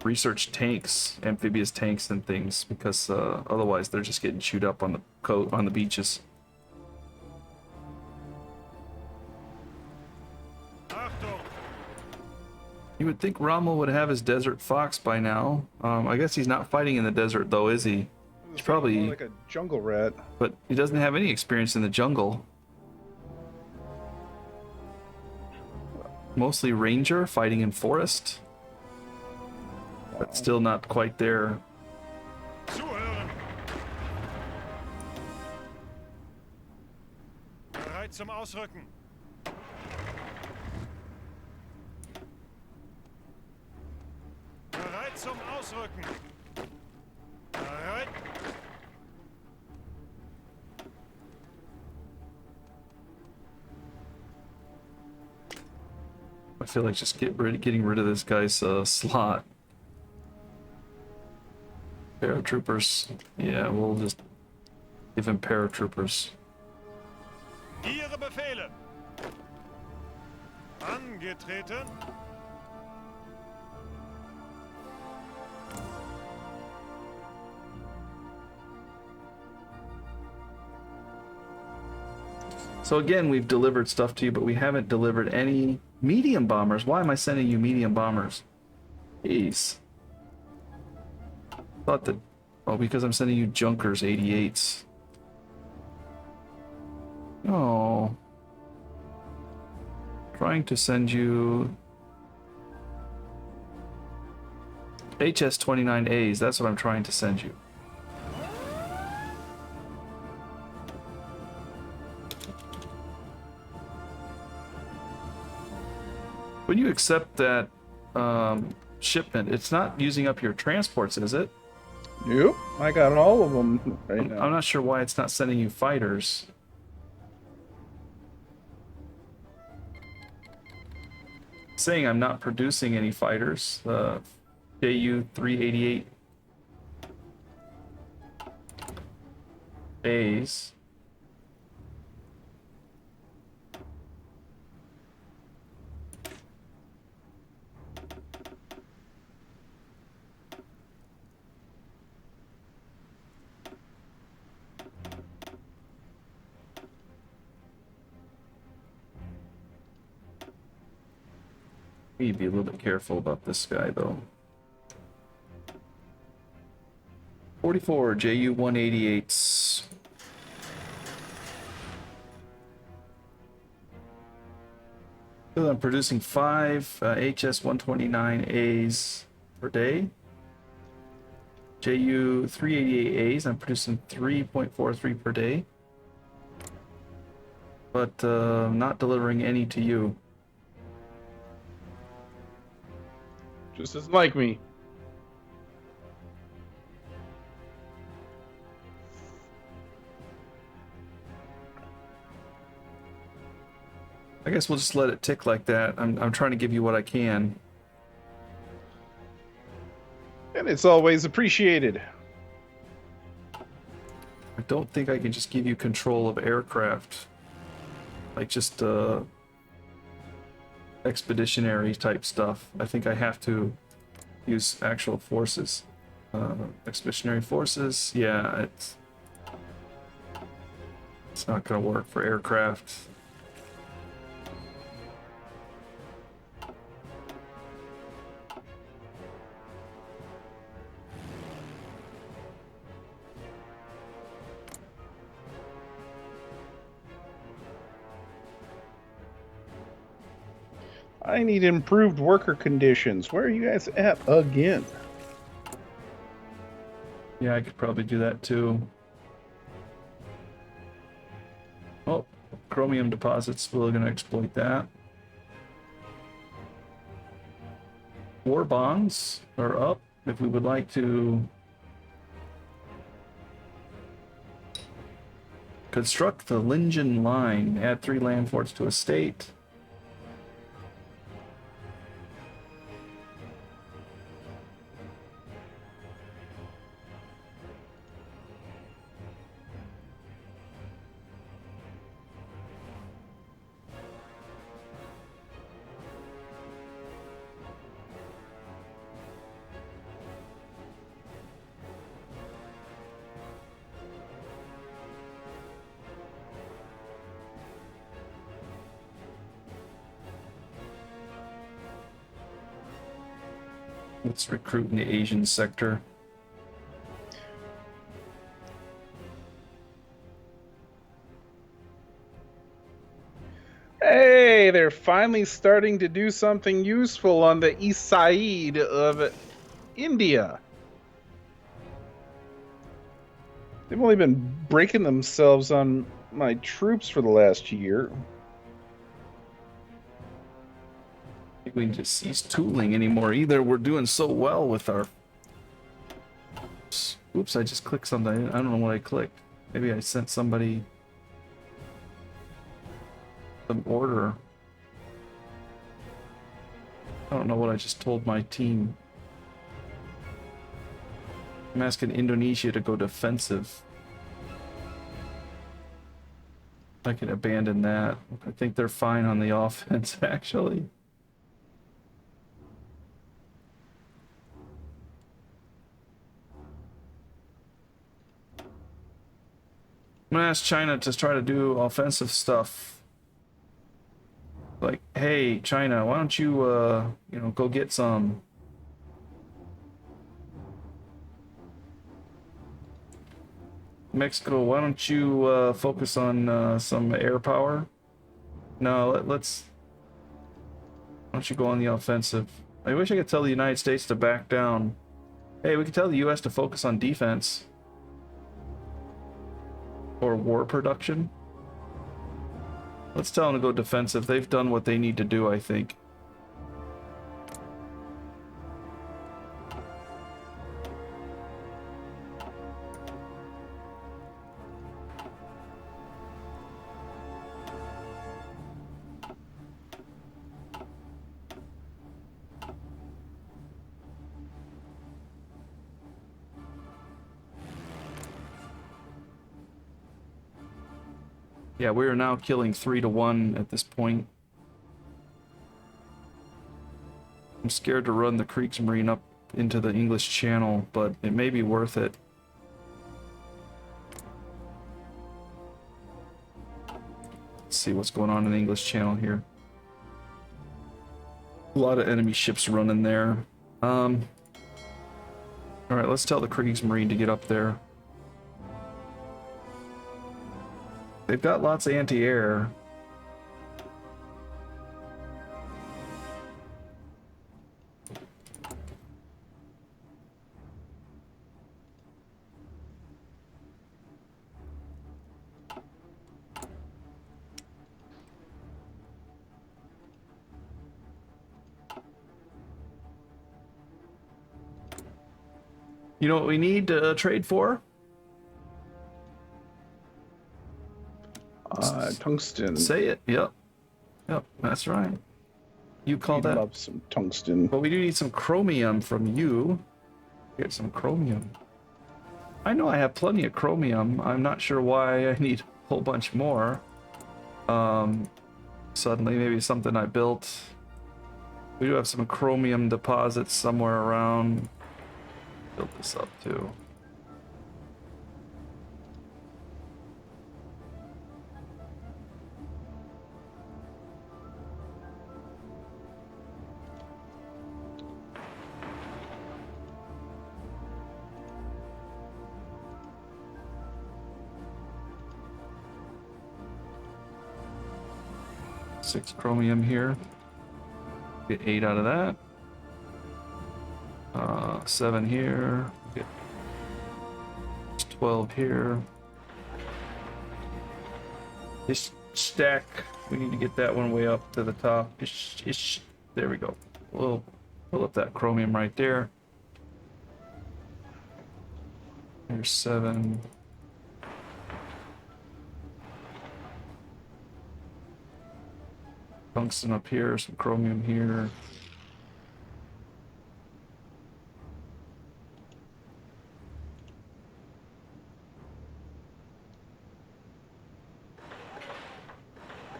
research tanks, amphibious tanks and things, because otherwise they're just getting chewed up on the beaches. Achtung! You would think Rommel would have his Desert Fox by now. I guess he's not fighting in the desert though, is he? He's probably more like a jungle rat. But he doesn't have any experience in the jungle. Mostly ranger, fighting in forest. But still not quite there. Zuhören! Bereit zum Ausrücken. Bereit zum Ausrücken. Bereit. I feel like just getting rid of this guy's slot. Paratroopers. Yeah, we'll just give him paratroopers. Ihre Befehle. Angetreten. So again, we've delivered stuff to you, but we haven't delivered any medium bombers. Why am I sending you medium bombers? Jeez. Thought that... Oh, because I'm sending you Junkers 88s. Oh. Trying to send you... HS-29As, that's what I'm trying to send you. When you accept that shipment, it's not using up your transports, is it? Nope, I got all of them right now. I'm not sure why it's not sending you fighters. It's saying I'm not producing any fighters. JU-388 A's. We need to be a little bit careful about this guy, though. 44 JU-188s. So I'm producing 5 HS-129As per day. JU-388As, I'm producing 3.43 per day. But not delivering any to you. Just isn't like me. I guess we'll just let it tick like that. I'm trying to give you what I can. And it's always appreciated. I don't think I can just give you control of aircraft. Like just expeditionary type stuff. I think I have to use actual forces. Expeditionary forces, yeah, it's not gonna work for aircraft. I need improved worker conditions. Where are you guys at again? Yeah, I could probably do that too. Oh, chromium deposits, we're gonna exploit that. War bonds are up if we would like to construct the Lingen line, add 3 land forts to a state. Let's recruit in the Asian sector. Hey, they're finally starting to do something useful on the east side of India. They've only been breaking themselves on my troops for the last year. I think we can just cease tooling anymore either. We're doing so well with our... Oops, I just clicked something. I don't know what I clicked. Maybe I sent somebody some order. I don't know what I just told my team. I'm asking Indonesia to go defensive. I can abandon that. I think they're fine on the offense, actually. I'm gonna ask China to try to do offensive stuff. Like, hey, China, why don't you, you know, go get some. Mexico, why don't you focus on some air power? No, let's. Why don't you go on the offensive? I wish I could tell the United States to back down. Hey, we could tell the U.S. to focus on defense. Or war production. Let's tell them to go defensive. They've done what they need to do, I think. Yeah, we are now killing 3-1 at this point. I'm scared to run the Kriegsmarine up into the English Channel, but it may be worth it. Let's see what's going on in the English Channel here. A lot of enemy ships running there. Alright, let's tell the Kriegsmarine to get up there. They've got lots of anti-air. You know what we need to trade for? Tungsten. Say it. Yep. Yep, that's right. You call He that. loves some tungsten. But we do need some chromium from you. Get some chromium. I know I have plenty of chromium. I'm not sure why I need a whole bunch more. Suddenly, maybe something I built. We do have some chromium deposits somewhere around. Build this up too. Six chromium here. Get 8 out of that. 7 here. Get 12 here. This stack, we need to get that one way up to the top. There we go. We'll pull up that chromium right there. Here's 7. Tungsten up here, some chromium here.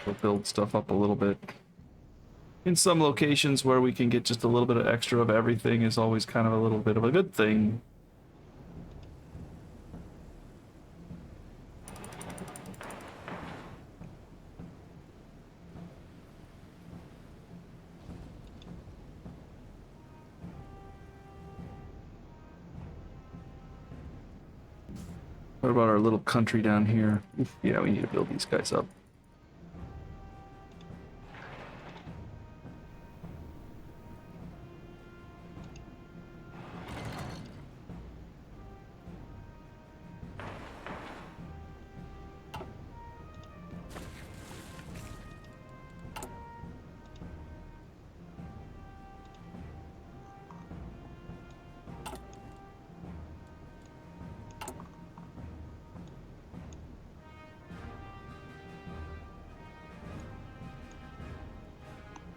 We'll build stuff up a little bit. In some locations where we can get just a little bit of extra of everything is always kind of a little bit of a good thing. What about our little country down here? Yeah, we need to build these guys up.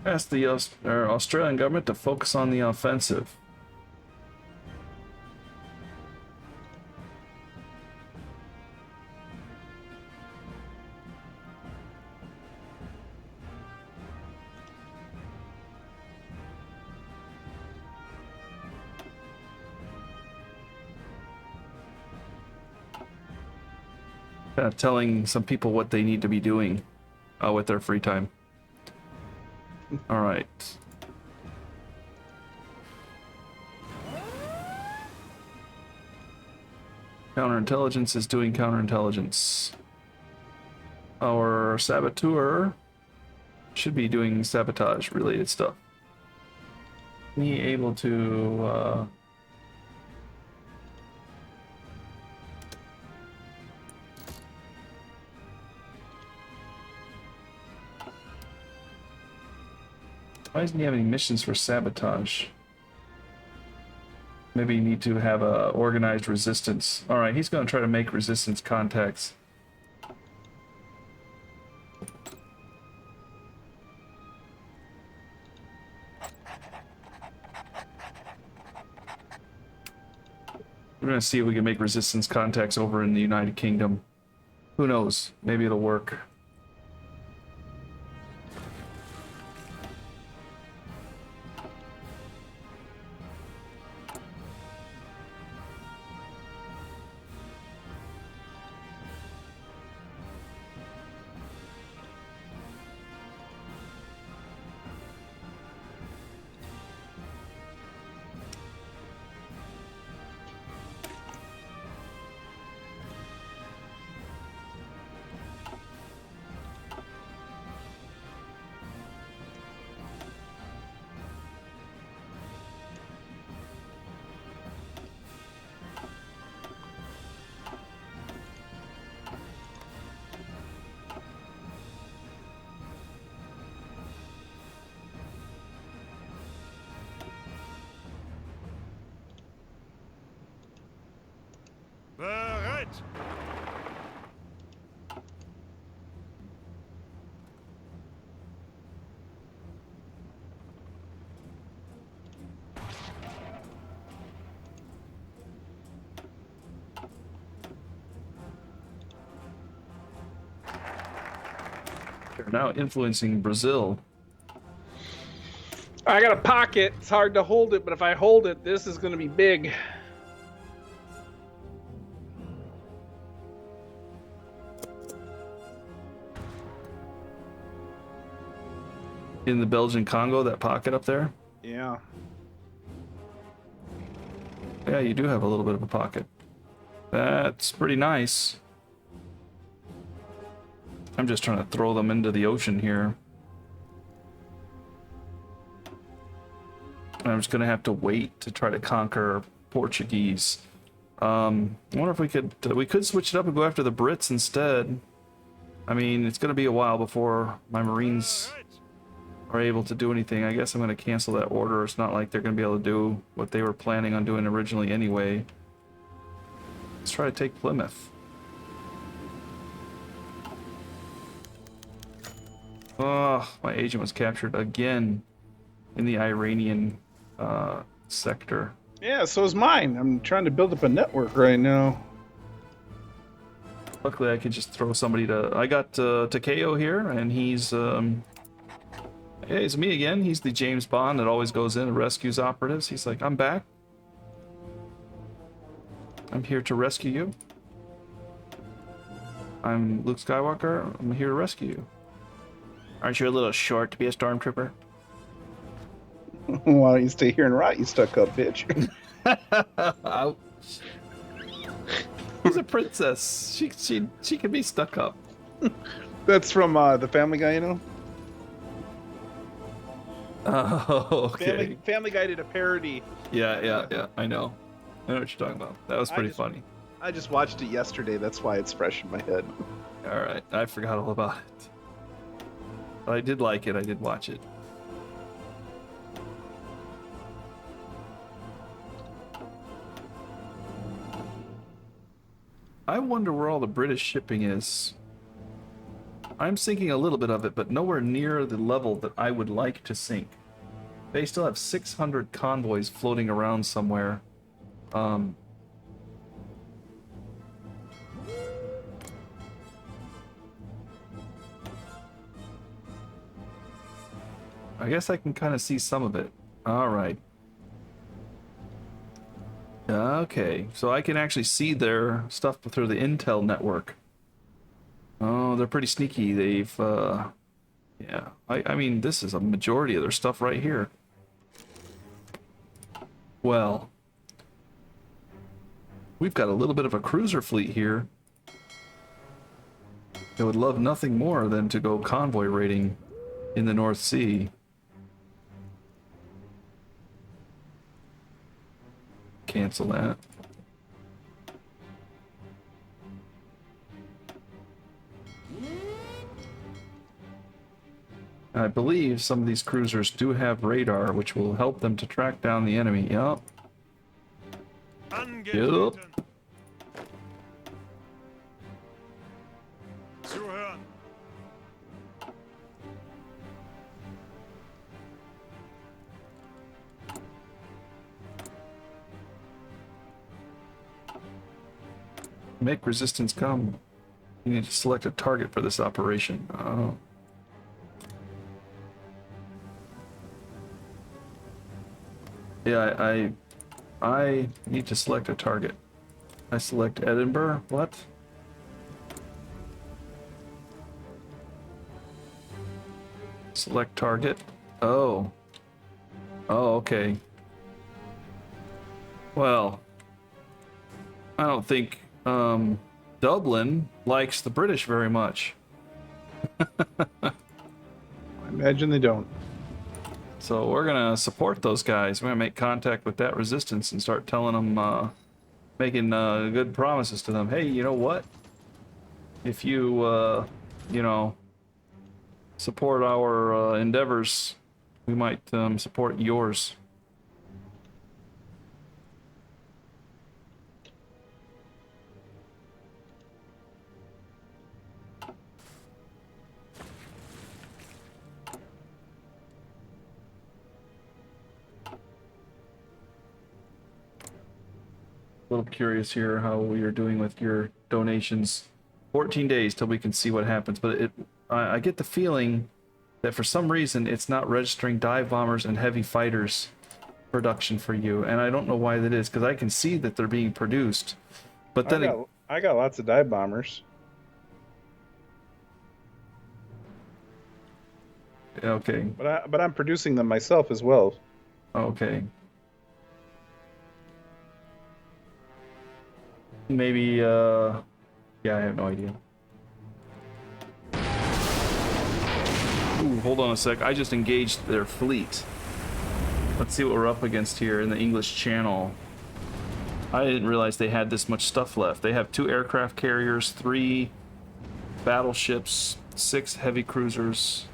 Ask the Australian government to focus on the offensive. Kind of telling some people what they need to be doing with their free time. All right. Counterintelligence is doing counterintelligence. Our saboteur should be doing sabotage related stuff. Be able to why doesn't he have any missions for sabotage? Maybe you need to have a organized resistance. All right, he's going to try to make resistance contacts. We're going to see if we can make resistance contacts over in the United Kingdom. Who knows? Maybe it'll work. They're now influencing Brazil. I got a pocket. It's hard to hold it, but if I hold it, this is going to be big. In the Belgian Congo, that pocket up there? Yeah. Yeah, you do have a little bit of a pocket. That's pretty nice. I'm just trying to throw them into the ocean here. I'm just gonna have to wait to try to conquer Portuguese. I wonder if we could switch it up and go after the Brits instead. I mean, it's gonna be a while before my Marines are able to do anything. I guess I'm gonna cancel that order. It's not like they're gonna be able to do what they were planning on doing originally anyway. Let's try to take Plymouth. Oh, my agent was captured again in the Iranian sector. Yeah, so is mine. I'm trying to build up a network right now. Luckily, I could just throw somebody to... I got Takeo here, and he's... Yeah, it's me again. He's the James Bond that always goes in and rescues operatives. He's like, I'm back. I'm here to rescue you. I'm Luke Skywalker. I'm here to rescue you. Aren't you a little short to be a stormtrooper? Why don't you stay here and rot, you stuck up bitch? Ouch. She's a princess. She can be stuck up. That's from the Family Guy, you know? Oh, okay. Family Guy did a parody. Yeah. I know what you're talking about. That was pretty funny. I just watched it yesterday. That's why it's fresh in my head. All right, I forgot all about it. But I did like it. I did watch it. I wonder where all the British shipping is. I'm sinking a little bit of it, but nowhere near the level that I would like to sink. They still have 600 convoys floating around somewhere. I guess I can kind of see some of it. All right. Okay, so I can actually see their stuff through the Intel network. Oh, they're pretty sneaky. They've, yeah. I mean, this is a majority of their stuff right here. Well, we've got a little bit of a cruiser fleet here. They would love nothing more than to go convoy raiding in the North Sea. Cancel that. I believe some of these cruisers do have radar, which will help them to track down the enemy. Yup. Angetreten. Zuhören. Make resistance come. You need to select a target for this operation. Oh. Yeah, I need to select a target. I select Edinburgh. What? Select target. Oh. Oh, okay. Well, I don't think Dublin likes the British very much. I imagine they don't. So we're gonna support those guys. We're gonna make contact with that resistance and start telling them, making good promises to them. Hey, you know what? If you, you know, support our endeavors, we might support yours. A little curious here how you're doing with your donations. 14 days till we can see what happens, but I get the feeling that for some reason it's not registering dive bombers and heavy fighters production for you, and I don't know why that is, because I can see that they're being produced. But then I got lots of dive bombers. okay. But I'm producing them myself as well. Okay. Maybe, yeah, I have no idea. Ooh, hold on a sec. I just engaged their fleet. Let's see what we're up against here in the English Channel. I didn't realize they had this much stuff left. They have 2 aircraft carriers, 3 battleships, 6 heavy cruisers.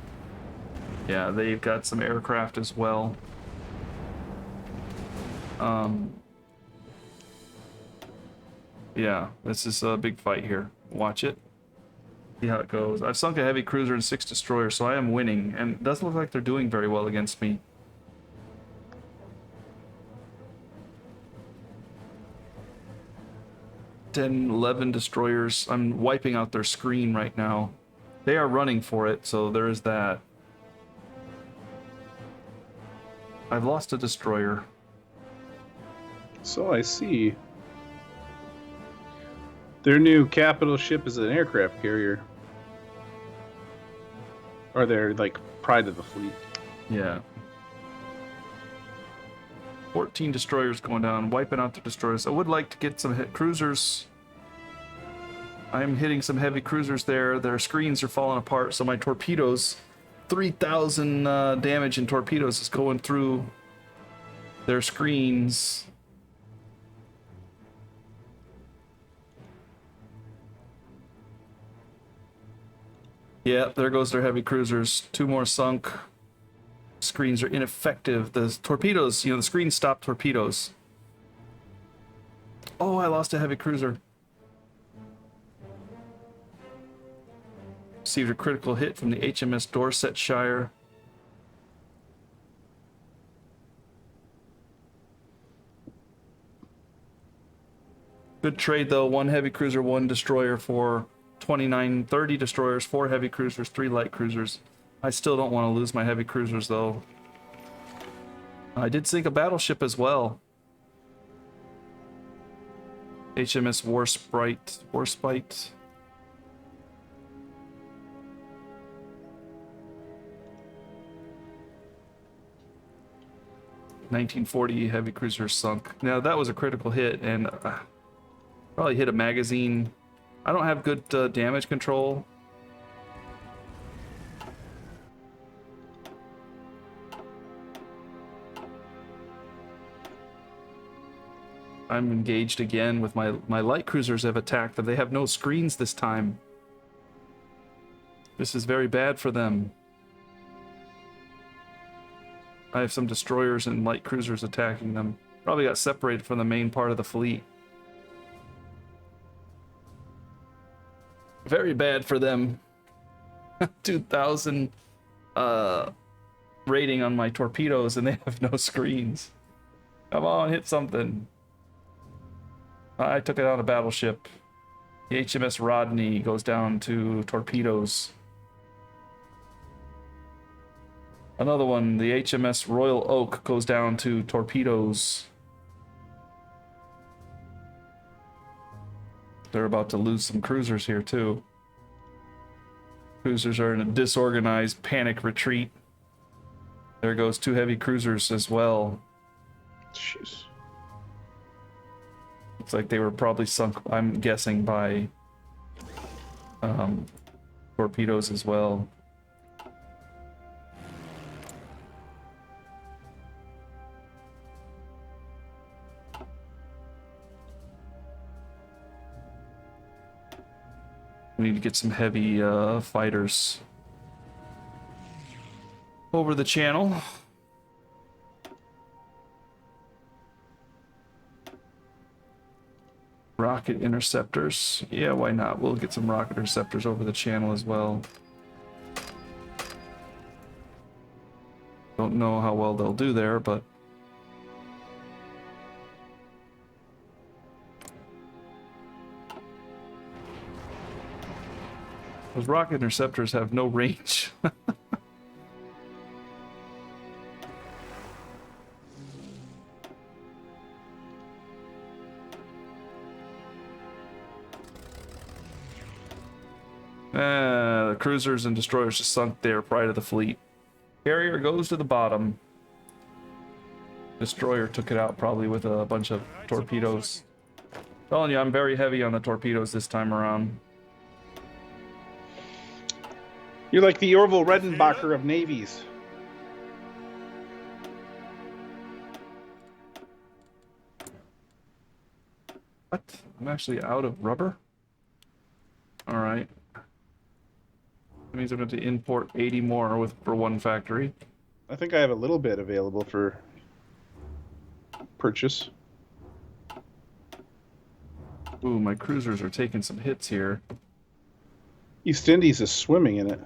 Yeah, they've got some aircraft as well. Yeah, this is a big fight here. Watch it. See how it goes. I've sunk a heavy cruiser and 6 destroyers, so I am winning, and it doesn't look like they're doing very well against me. Ten, 11 destroyers. I'm wiping out their screen right now. They are running for it, so there is that. I've lost a destroyer. So I see. Their new capital ship is an aircraft carrier. Or they're like pride of the fleet. Yeah. 14 destroyers going down, wiping out the destroyers. I would like to get some cruisers. I am hitting some heavy cruisers there. Their screens are falling apart, so my torpedoes, 3,000 damage in torpedoes is going through their screens. Yeah, there goes their heavy cruisers. 2 more sunk. Screens are ineffective. The torpedoes, the screens stop torpedoes. Oh, I lost a heavy cruiser. Received a critical hit from the HMS Dorsetshire. Good trade though. 1 heavy cruiser, 1 destroyer for 29, 30 destroyers, 4 heavy cruisers, 3 light cruisers. I still don't want to lose my heavy cruisers though. I did sink a battleship as well. HMS Warspite. 1940 heavy cruiser sunk. Now that was a critical hit, and probably hit a magazine. I don't have good damage control. I'm engaged again with my light cruisers have attacked them. They have no screens this time. This is very bad for them. I have some destroyers and light cruisers attacking them. Probably got separated from the main part of the fleet. Very bad for them. 2,000 rating on my torpedoes, and they have no screens. Come on, hit something. I took it on a battleship. The HMS Rodney goes down to torpedoes. Another one, the HMS Royal Oak, goes down to torpedoes. They're about to lose some cruisers here, too. Cruisers are in a disorganized panic retreat. There goes 2 heavy cruisers as well. Jeez. Looks like they were probably sunk, I'm guessing, by torpedoes as well. We need to get some heavy fighters over the channel. Rocket interceptors. Yeah, why not? We'll get some rocket interceptors over the channel as well. Don't know how well they'll do there, but Those rocket interceptors have no range. The cruisers and destroyers just sunk their pride of the fleet. Carrier goes to the bottom. Destroyer took it out probably with a bunch of Bereit zum torpedoes. Ausrücken. Telling you, I'm very heavy on the torpedoes this time around. You're like the Orville Redenbacher of navies. What? I'm actually out of rubber? Alright. That means I'm going to import 80 more for one factory. I think I have a little bit available for purchase. Ooh, my cruisers are taking some hits here. East Indies is swimming in it.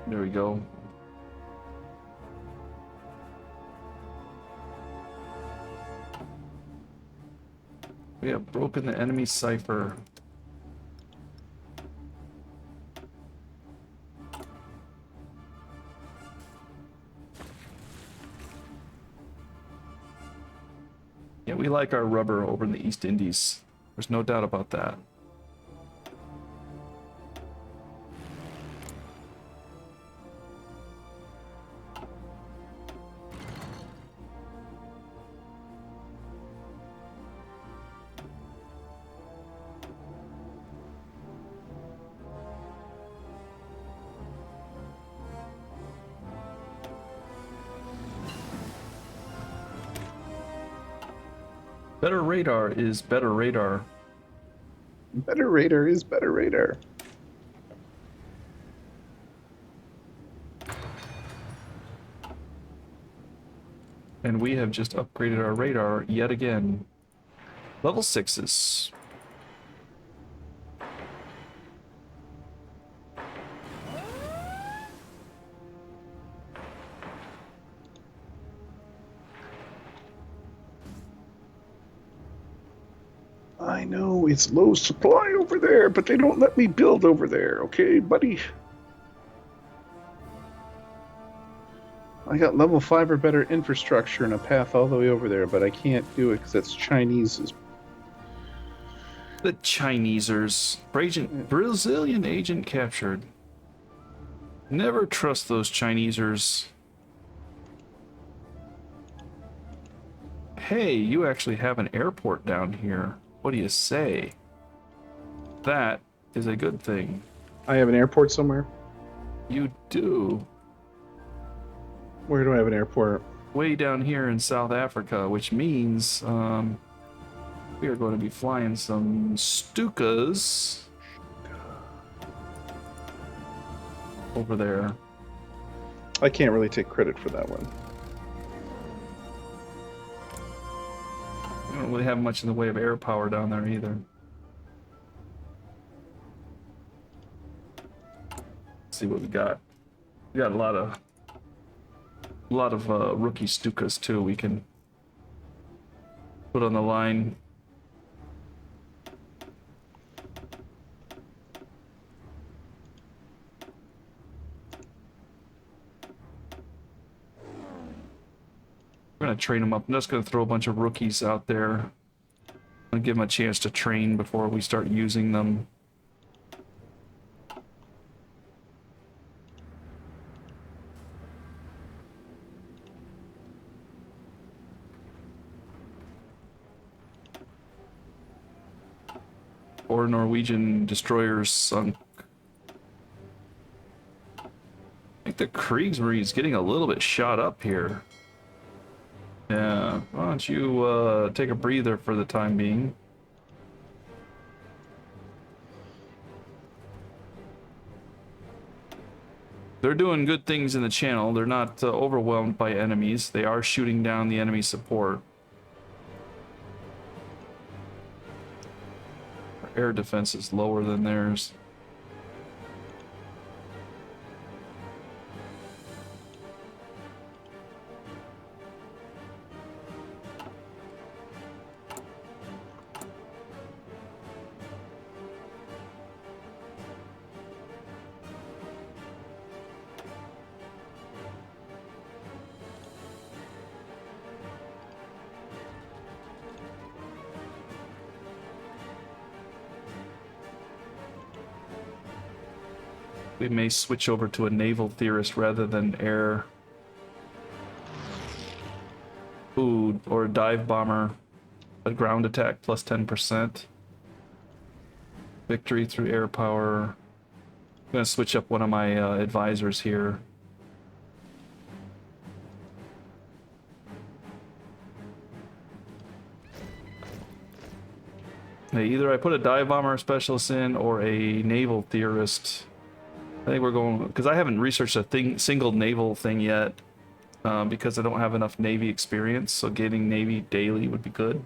There we go. We have broken the enemy cipher. Yeah, we like our rubber over in the East Indies. There's no doubt about that. Better radar is better radar. Better radar is better radar. And we have just upgraded our radar yet again. Level 6s. I know it's low supply over there, but they don't let me build over there, okay, buddy? I got level 5 or better infrastructure and a path all the way over there, but I can't do it because that's Chinese. The Chinesers. Brazilian agent captured. Never trust those Chinesers. Hey, you actually have an airport down here. What do you say? That is a good thing. I have an airport somewhere. You do. Where do I have an airport? Way down here in South Africa, which means we are going to be flying some Stukas over there. I can't really take credit for that one. We don't really have much in the way of air power down there either. Let's see what we got. We got a lot of rookie Stukas too. We can put on the line. We're gonna train them up. I'm just gonna throw a bunch of rookies out there and give them a chance to train before we start using them. Or Norwegian destroyers sunk. I think the Kriegsmarine's getting a little bit shot up here. Yeah, why don't you take a breather for the time being? They're doing good things in the channel. They're not overwhelmed by enemies. They are shooting down the enemy support. Our air defense is lower than theirs. We may switch over to a naval theorist rather than air. Ooh, or a dive bomber. A ground attack plus 10%. Victory through air power. I'm gonna switch up one of my advisors here. Hey, either I put a dive bomber specialist in or a naval theorist. I think we're going, because I haven't researched a single naval thing yet, because I don't have enough Navy experience, so getting Navy daily would be good.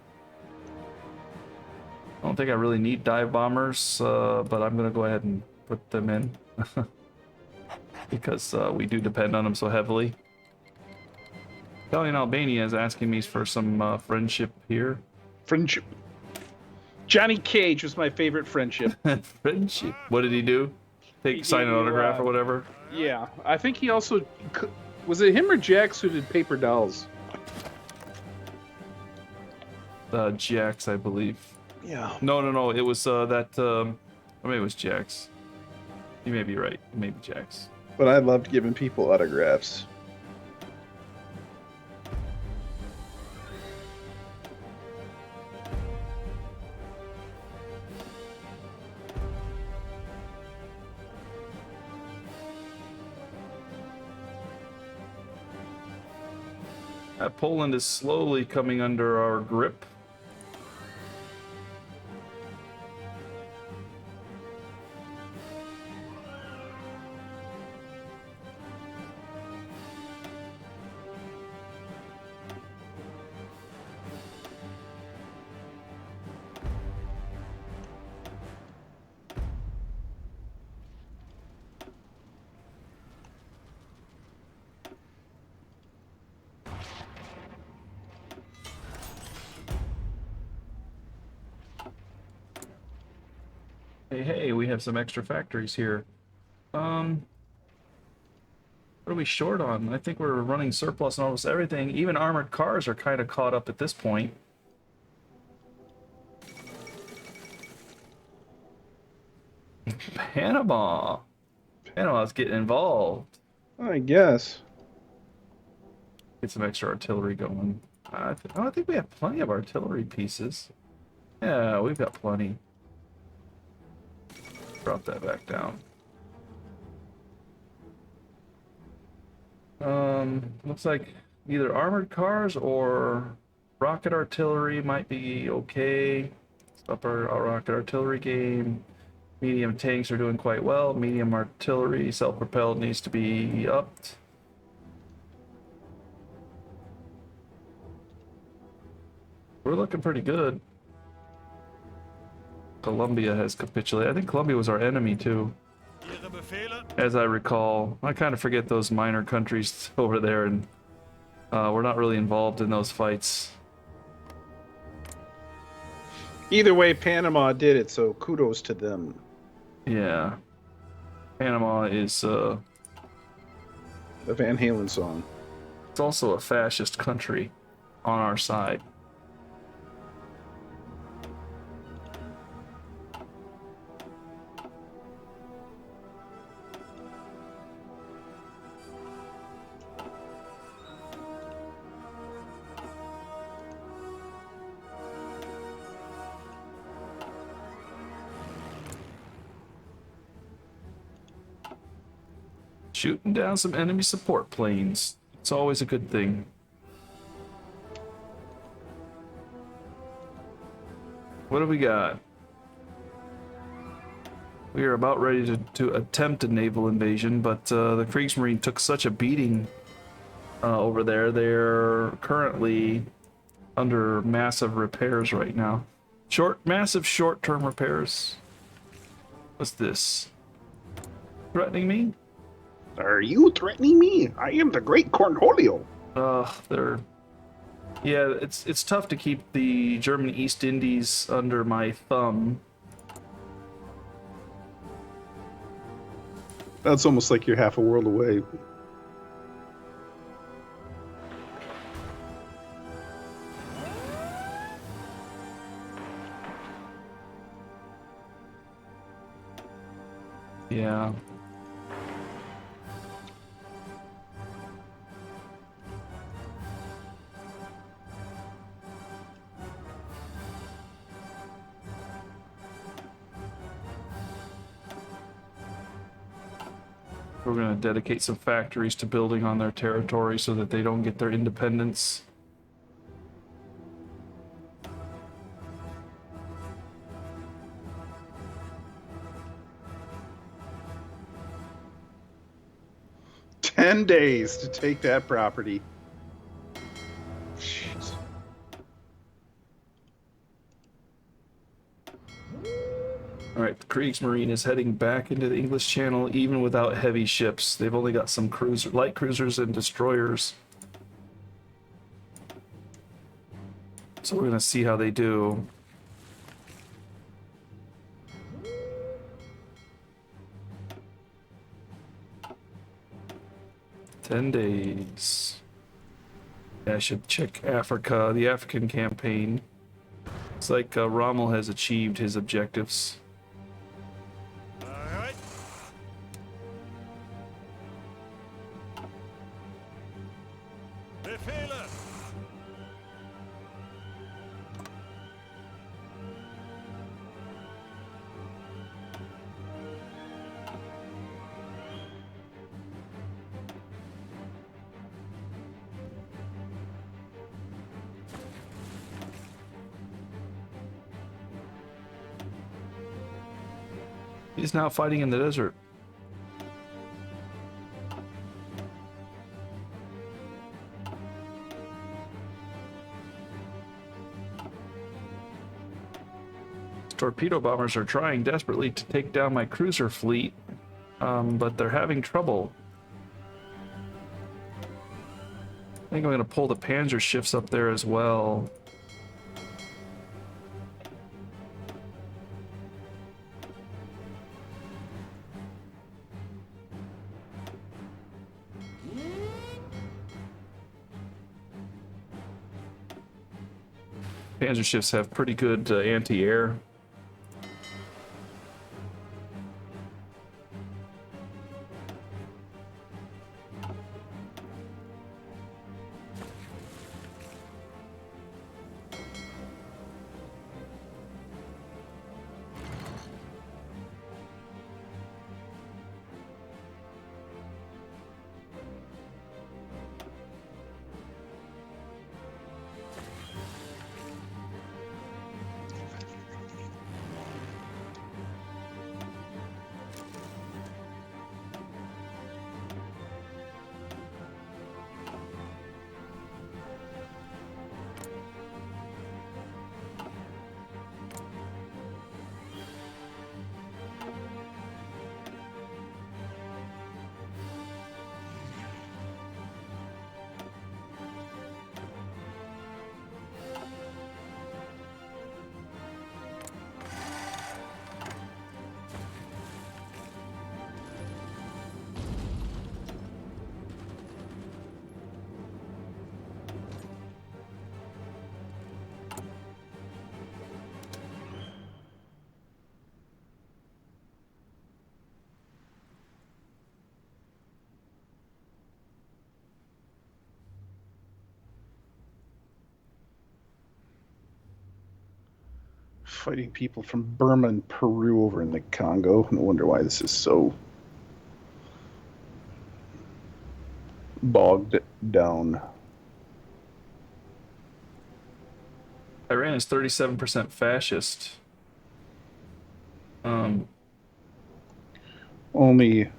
I don't think I really need dive bombers, but I'm going to go ahead and put them in, because we do depend on them so heavily. Italian Albania is asking me for some friendship here. Friendship. Johnny Cage was my favorite friendship. Friendship. What did he do? He Sign gave an you, autograph or whatever? Yeah, I think he also... Was it him or Jax who did Paper Dolls? Jax, I believe. Yeah. No. It was that. Or maybe it was Jax. You may be right. Maybe Jax. But I loved giving people autographs. Poland is slowly coming under our grip. Hey, we have some extra factories here. What are we short on? I think we're running surplus on almost everything. Even armored cars are kind of caught up at this point. Panama. Panama's getting involved. I guess. Get some extra artillery going. I think we have plenty of artillery pieces. Yeah, we've got plenty. Drop that back down. Looks like either armored cars or rocket artillery might be okay. Up our rocket artillery game. Medium tanks are doing quite well. Medium artillery, self-propelled, needs to be upped. We're looking pretty good. Colombia has capitulated. I think Colombia was our enemy too, Ihre Befehle? as I recall. I kind of forget those minor countries over there, and we're not really involved in those fights. Either way, Panama did it, so kudos to them. Yeah. Panama is, The Van Halen song. it's also a fascist country on our side. Shooting down some enemy support planes. It's always a good thing. What do we got? We are about ready to attempt a naval invasion, but the Kriegsmarine took such a beating over there. They're currently under massive repairs right now. Massive short-term repairs. What's this? Threatening me? Are you threatening me? I am the Great Cornholio. They're... Yeah, it's tough to keep the German East Indies under my thumb. That's almost like you're half a world away. Yeah. We're going to dedicate some factories to building on their territory so that they don't get their independence. "10 days to take that property." Jeez. All right, the Kriegsmarine is heading back into the English Channel even without heavy ships. They've only got some light cruisers and destroyers. So we're gonna see how they do. "10 days. Yeah, I should check Africa, the African campaign. It's like Rommel has achieved his objectives. Bereit. Befehle. He's now fighting in the desert. Torpedo bombers are trying desperately to take down my cruiser fleet, but they're having trouble. I think I'm going to pull the Panzer ships up there as well. Panzer ships have pretty good anti-air. Fighting people from Burma and Peru over in the Congo. No wonder why this is so bogged down. Iran is 37% fascist. Only,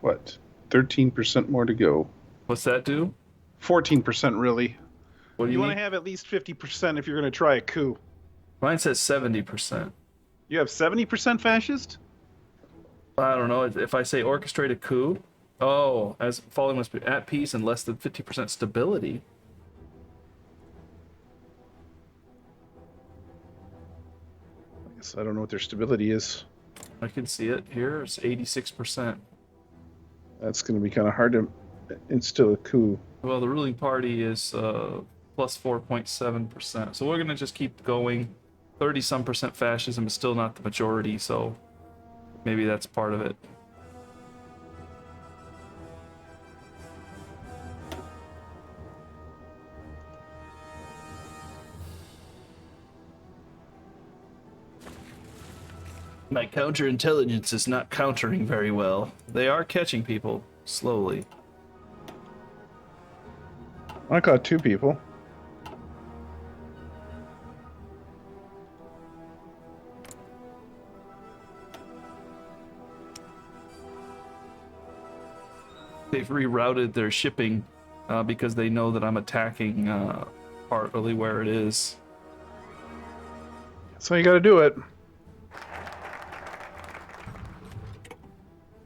what, 13% more to go. What's that do? 14% really. What do You you want to mean? have at least 50% if you're going to try a coup. Mine says 70%. You have 70% fascist? I don't know. If I say orchestrate a coup, oh, as following must be at peace and less than 50% stability. I guess I don't know what their stability is. I can see it here. It's 86%. That's going to be kind of hard to instill a coup. Well, the ruling party is plus 4.7%. So we're gonna just keep going. 30-some% fascism is still not the majority, so maybe that's part of it. My counterintelligence is not countering very well. They are catching people slowly. I caught 2 people. They've rerouted their shipping because they know that I'm attacking partly where it is. So you got to do it.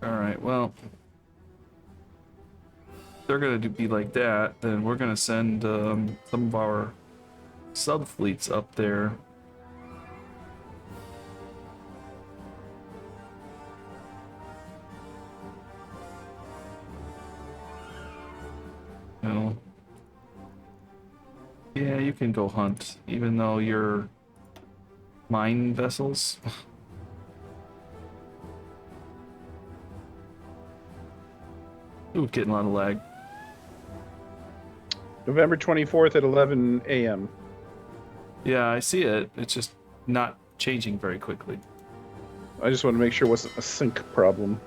All right, well, if they're gonna be like that, then we're gonna send some of our sub fleets up there. You know, yeah, you can go hunt, even though you're mine vessels. Ooh, getting a lot of lag. November 24th at 11 a.m. Yeah, I see it. It's just not changing very quickly. I just want to make sure it wasn't a sync problem.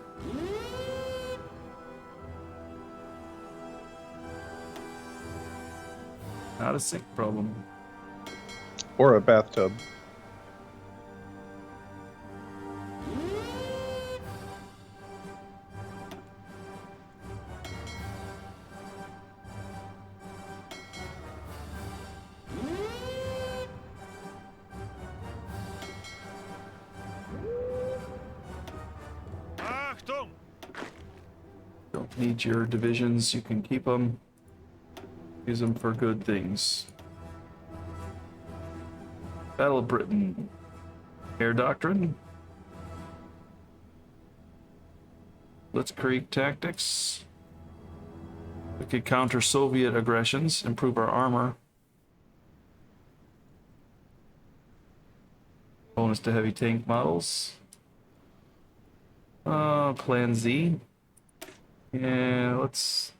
Not a sync problem. Or a bathtub. Achtung! Don't need your divisions. You can keep them. Use them for good things. Battle of Britain. Air Doctrine. Blitzkrieg tactics. We could counter Soviet aggressions, improve our armor. Bonus to heavy tank models. Plan Z. Yeah, let's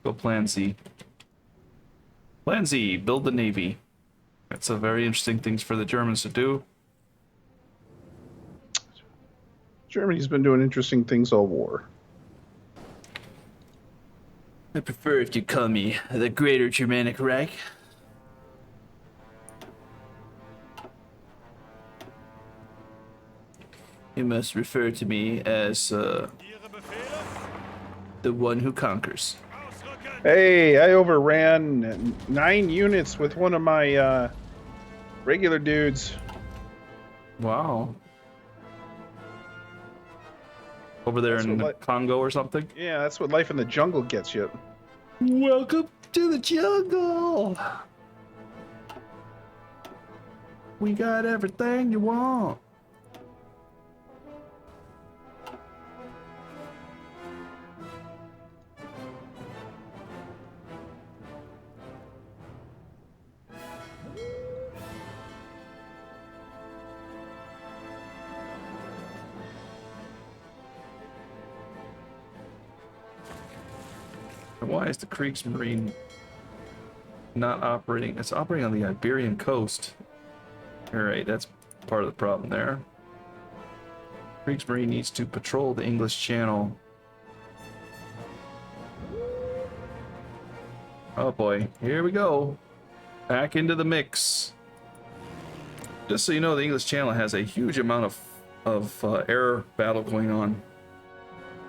go Plan Z. Plan Z, build the Navy. That's a very interesting thing for the Germans to do. Germany's been doing interesting things all war. I prefer if you call me the Greater Germanic Reich. You must refer to me as Ihre Befehle? the one who conquers. Ausrücken! Hey, I overran 9 units with one of my regular dudes. Wow. Over there That's in what Congo or something? Yeah, that's what life in the jungle gets you. Welcome to the jungle! We got everything you want. Why is the Kriegsmarine not operating? It's operating on the Iberian coast. Alright, that's part of the problem there. Kriegsmarine needs to patrol the English Channel. Oh boy, here we go. Back into the mix. Just so you know, the English Channel has a huge amount of air battle going on.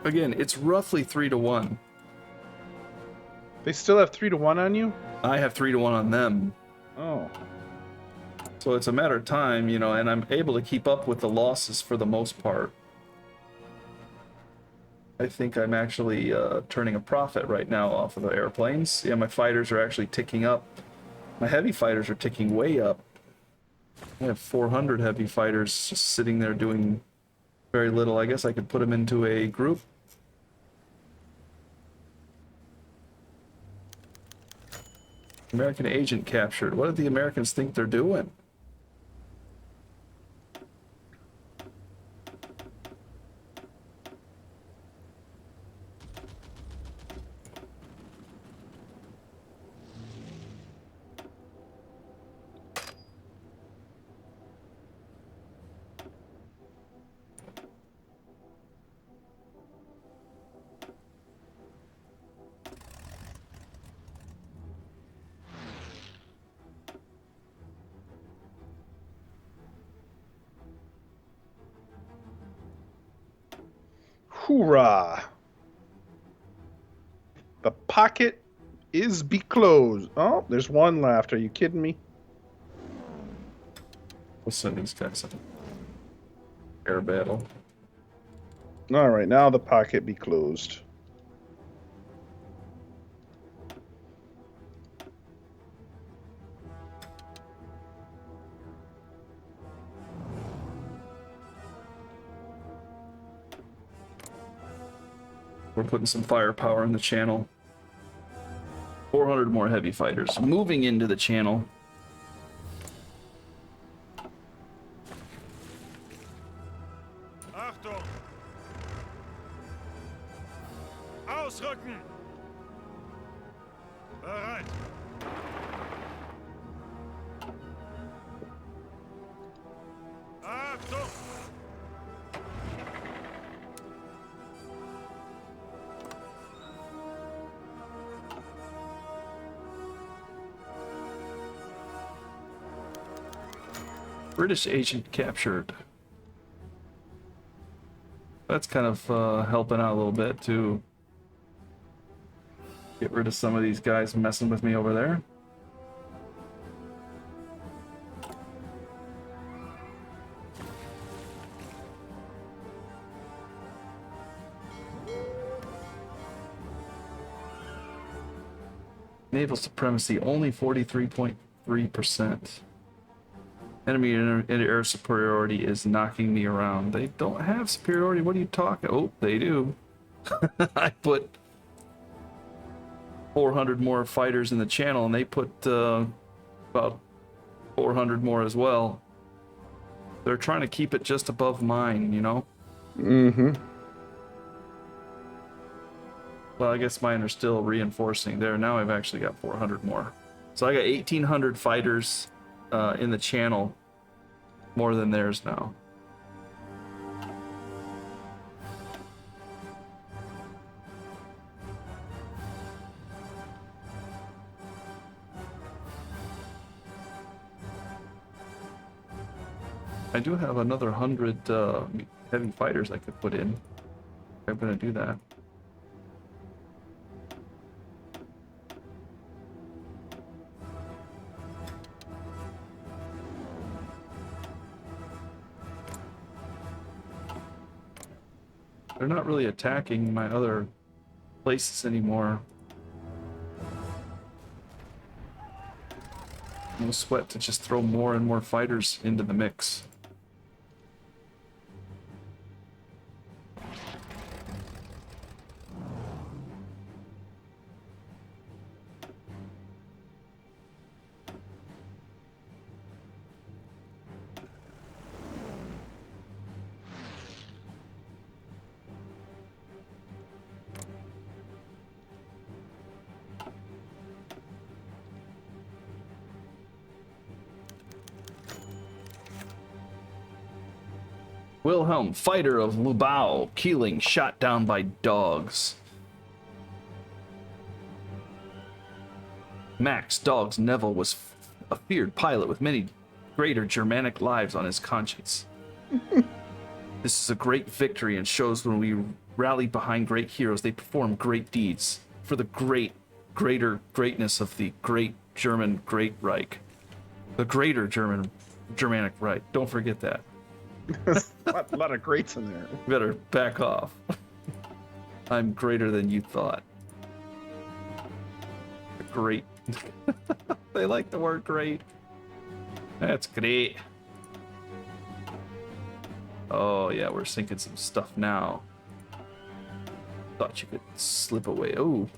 Again, it's roughly 3-1. They still have 3-1 on you? I have 3-1 on them. Oh. So it's a matter of time, you know, and I'm able to keep up with the losses for the most part. I think I'm actually turning a profit right now off of the airplanes. Yeah, my fighters are actually ticking up. My heavy fighters are ticking way up. I have 400 heavy fighters just sitting there doing very little. I guess I could put them into a group. American agent captured. What do the Americans think they're doing? Hoorah! The pocket is be closed. Oh, there's one left. Are you kidding me? We'll send these guys an air battle. All right, now the pocket be closed. We're putting some firepower in the channel. 400 more heavy fighters moving into the channel. Achtung! Ausrücken! Bereit! Achtung! British agent captured. That's kind of helping out a little bit to get rid of some of these guys messing with me over there. Naval supremacy, only 43.3%. Enemy air superiority is knocking me around. They don't have superiority. What are you talking? Oh, they do. I put 400 more fighters in the channel, and they put about 400 more as well. They're trying to keep it just above mine, you know? Mm-hmm. Well, I guess mine are still reinforcing there. Now I've actually got 400 more. So I got 1,800 fighters in the channel, more than theirs now. I do have another 100 heavy fighters I could put in. I'm gonna do that. They're not really attacking my other places anymore. No sweat to just throw more and more fighters into the mix. Wilhelm, fighter of Lubao, Keeling, shot down by dogs. Max, dogs, Neville was a feared pilot with many greater Germanic lives on his conscience. This is a great victory and shows when we rally behind great heroes, they perform great deeds for the greater greatness of the great German Great Reich. The greater Germanic Reich. Don't forget that. A lot of greats in there. You better back off. I'm greater than you thought. Great. They like the word great. That's great. Oh yeah, we're sinking some stuff now. Thought you could slip away. Ooh.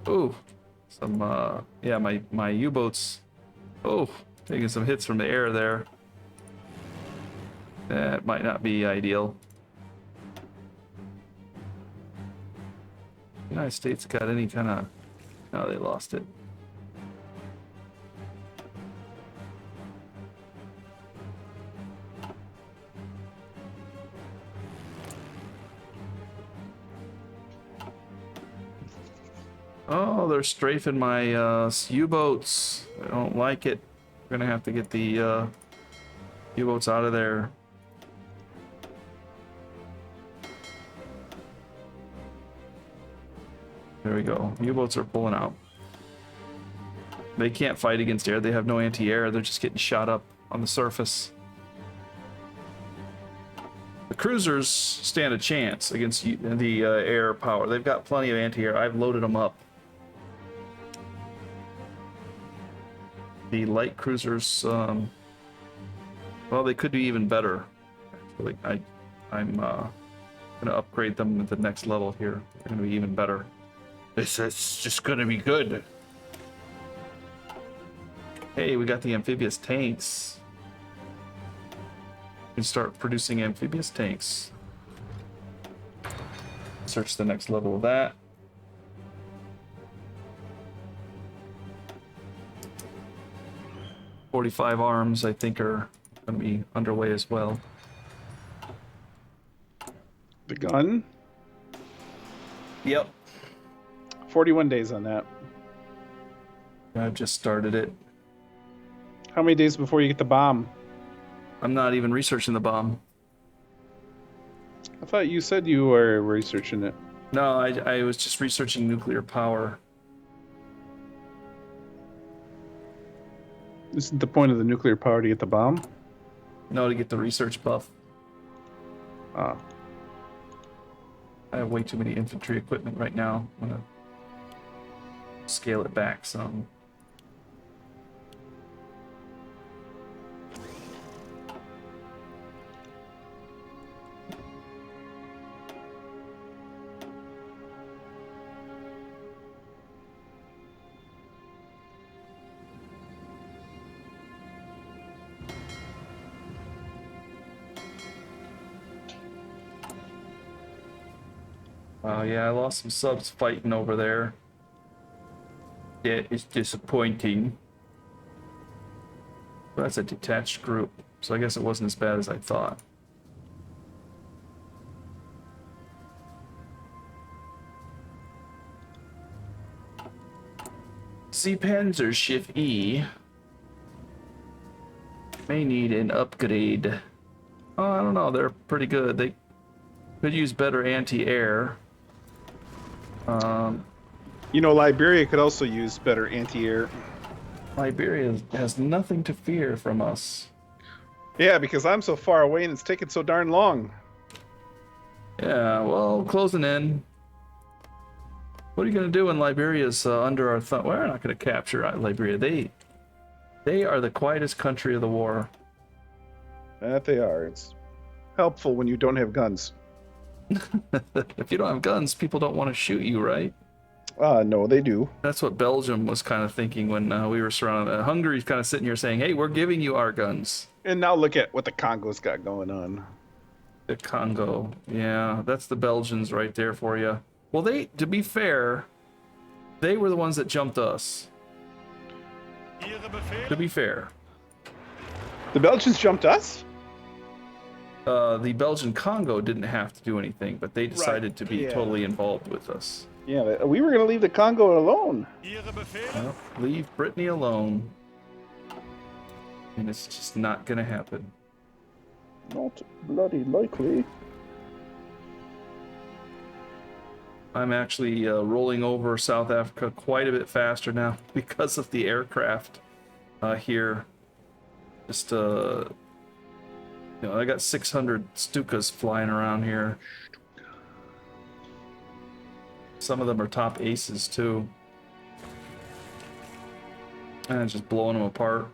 Ooh. Some yeah, my U-boats. Oh, taking some hits from the air there. That might not be ideal. United States got any kind of... No, they lost it. Oh, they're strafing my U-boats. I don't like it. We're gonna have to get the U-boats out of there. There we go. U-boats are pulling out. They can't fight against air. They have no anti-air. They're just getting shot up on the surface. The cruisers stand a chance against the air power. They've got plenty of anti-air. I've loaded them up. The light cruisers, well, they could do even better. Actually, I'm gonna upgrade them at the next level here. They're gonna be even better. This is just gonna be good. Hey, we got the amphibious tanks. We can start producing amphibious tanks. Search the next level of that. .45 arms, I think, are going to be underway as well. The gun? Yep. 41 days on that. I've just started it. How many days before you get the bomb? I'm not even researching the bomb. I thought you said you were researching it. No, I was just researching nuclear power. Isn't the point of the nuclear power to get the bomb? No, to get the research buff. Ah. I have way too many infantry equipment right now. I'm going to scale it back some. Yeah, I lost some subs fighting over there. Yeah, it's disappointing. But that's a detached group, so I guess it wasn't as bad as I thought. See, Panzerschiff E may need an upgrade. Oh, I don't know, they're pretty good. They could use better anti-air. You know, Liberia could also use better anti-air. Liberia has nothing to fear from us. Yeah, because I'm so far away and it's taking so darn long. Yeah, well, closing in. What are you going to do when Liberia's under our thumb? We're not going to capture Liberia. They are the quietest country of the war. That they are. It's helpful when you don't have guns. If you don't have guns, people don't want to shoot you, right? No, they do. That's what Belgium was kind of thinking when we were surrounded. Hungary's kind of sitting here saying, hey, we're giving you our guns. And now look at what the Congo's got going on. The Congo. Yeah, that's the Belgians right there for you. Well, to be fair, they were the ones that jumped us. To be fair. The Belgians jumped us? The Belgian Congo didn't have to do anything, but they decided to be totally involved with us. Yeah, we were going to leave the Congo alone. Well, leave Brittany alone. And it's just not gonna happen. Not bloody likely. I'm actually rolling over South Africa quite a bit faster now because of the aircraft here. Just, you know, I got 600 Stukas flying around here. Some of them are top aces too. And just blowing them apart.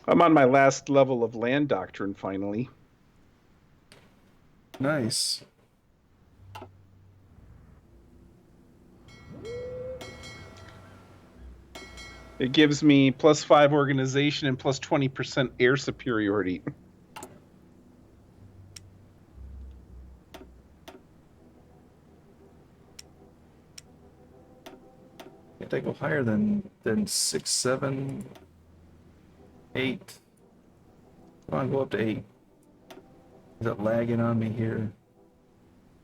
I'm on my last level of land doctrine finally. Nice. It gives me +5 organization and plus 20% air superiority. Can't they go higher than 6, 7, 8? Come on, go up to 8. Is it lagging on me here?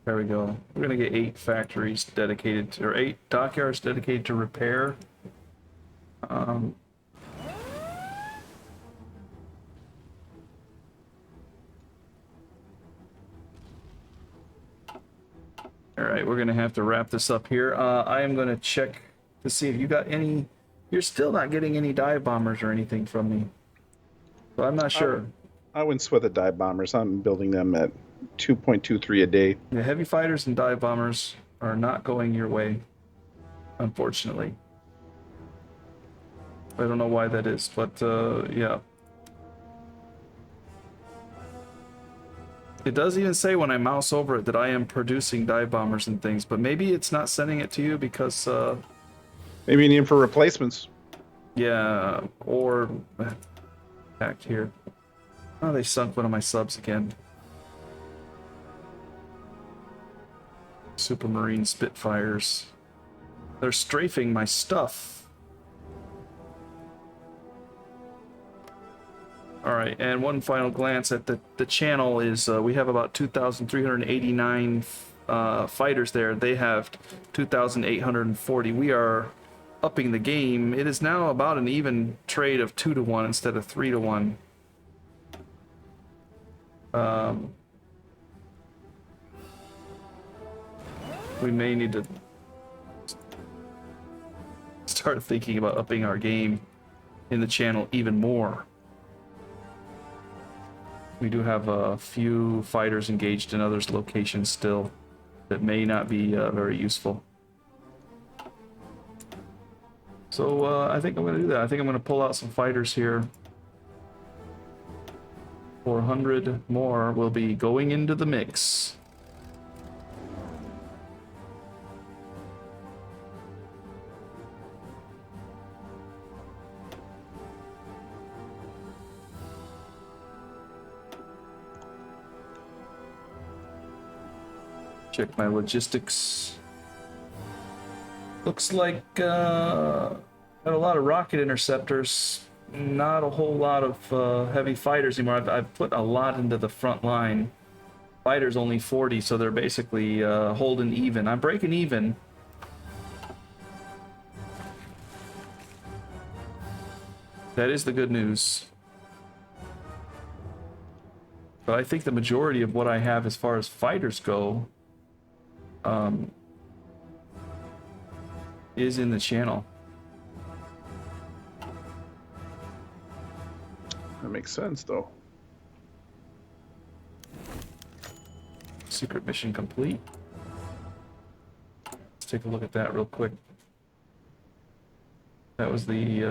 There we go. We're gonna get 8 factories dedicated to, or 8 dockyards dedicated to repair. All right, we're gonna have to wrap this up here. I am gonna check to see if you got any. You're still not getting any dive bombers or anything from me, so I'm not sure. I wouldn't sweat the dive bombers. I'm building them at 2.23 a day. The heavy fighters and dive bombers are not going your way, unfortunately. I don't know why that is, but yeah. It does even say when I mouse over it that I am producing dive bombers and things, but maybe it's not sending it to you because Maybe you need them for replacements. yeah, or back here. Oh, they sunk one of my subs again. Supermarine Spitfires. They're strafing my stuff. Alright, and one final glance at the channel is we have about 2,389 fighters there. They have 2,840. We are upping the game. It is now about an even trade of 2-to-1 instead of 3-to-1. We may need to start thinking about upping our game in the channel even more. We do have a few fighters engaged in other locations still that may not be very useful. So I think I'm going to do that. I think I'm going to pull out some fighters here. 400 more will be going into the mix. Check my logistics. Looks like got a lot of rocket interceptors. Not a whole lot of heavy fighters anymore. I've put a lot into the front line. Fighters only 40, so they're basically holding even. I'm breaking even. That is the good news. But I think the majority of what I have as far as fighters go is in the channel. That makes sense, though. Secret mission complete. Let's take a look at that real quick. That was the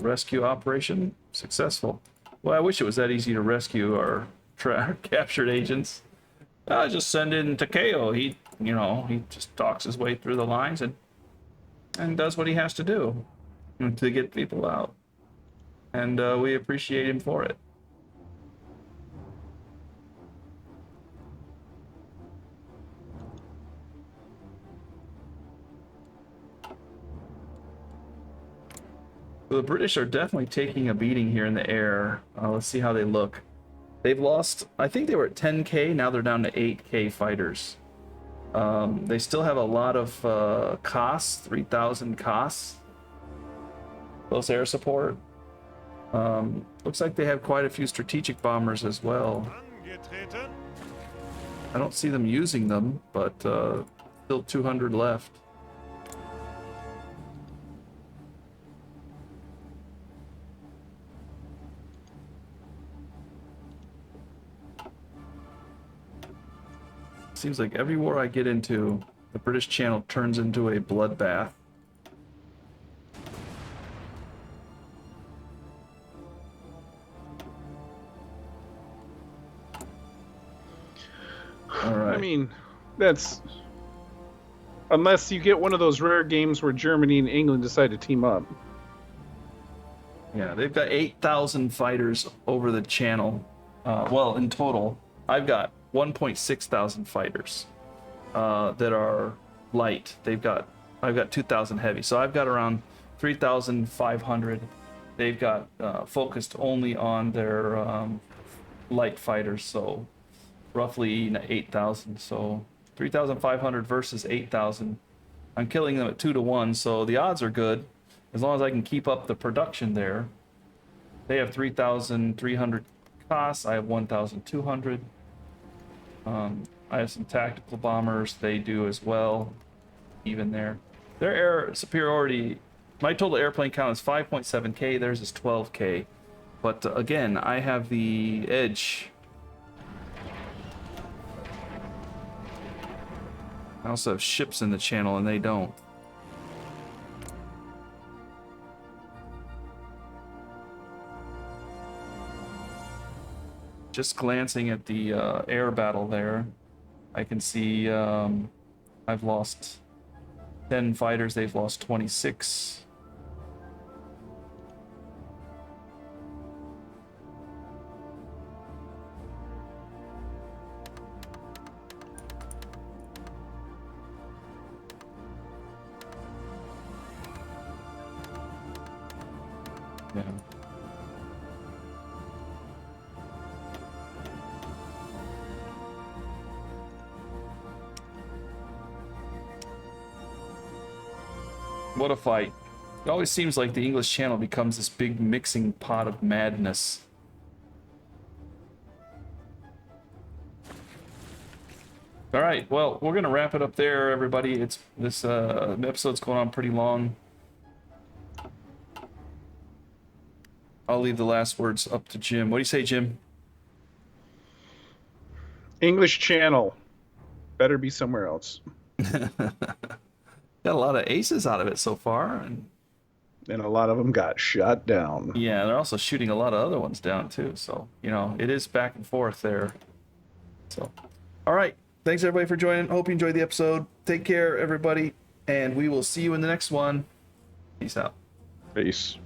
rescue operation. Successful. Well, I wish it was that easy to rescue our captured agents. Just send in Takeo. He just talks his way through the lines and does what he has to do to get people out. And we appreciate him for it. So the British are definitely taking a beating here in the air. Let's see how they look. They've lost, I think they were at 10k, now they're down to 8k fighters. They still have a lot of costs, 3,000 costs. close air support. Looks like they have quite a few strategic bombers as well. Angetreten. I don't see them using them, but still 200 left. Seems like every war I get into, the British Channel turns into a bloodbath. All right. I mean, that's unless you get one of those rare games where Germany and England decide to team up. Yeah, they've got 8,000 fighters over the channel. Well, in total, I've got 1.6 thousand fighters that are light. I've got 2,000 heavy, so I've got around 3,500. They've got focused only on their light fighters, so roughly 8,000. So 3,500 versus 8,000. I'm killing them at 2 to 1, so the odds are good as long as I can keep up the production there. They have 3,300 costs. I have 1,200. I have some tactical bombers. They do as well. Even there. Their air superiority, my total airplane count is 5.7k. Theirs is 12k. But again, I have the edge. I also have ships in the channel and they don't. Just glancing at the air battle there, I can see I've lost 10 fighters, they've lost 26. Yeah. What a fight. It always seems like the English Channel becomes this big mixing pot of madness. All right, well, we're gonna wrap it up there, everybody. It's this episode's going on pretty long. I'll leave the last words up to Jim. What do you say, Jim? English Channel better be somewhere else. Got a lot of aces out of it so far, and And a lot of them got shot down. yeah, they're also shooting a lot of other ones down too. So, you know, it is back and forth there. So, all right. Thanks everybody for joining. Hope you enjoyed the episode. Take care, everybody, and we will see you in the next one. Peace out. Peace.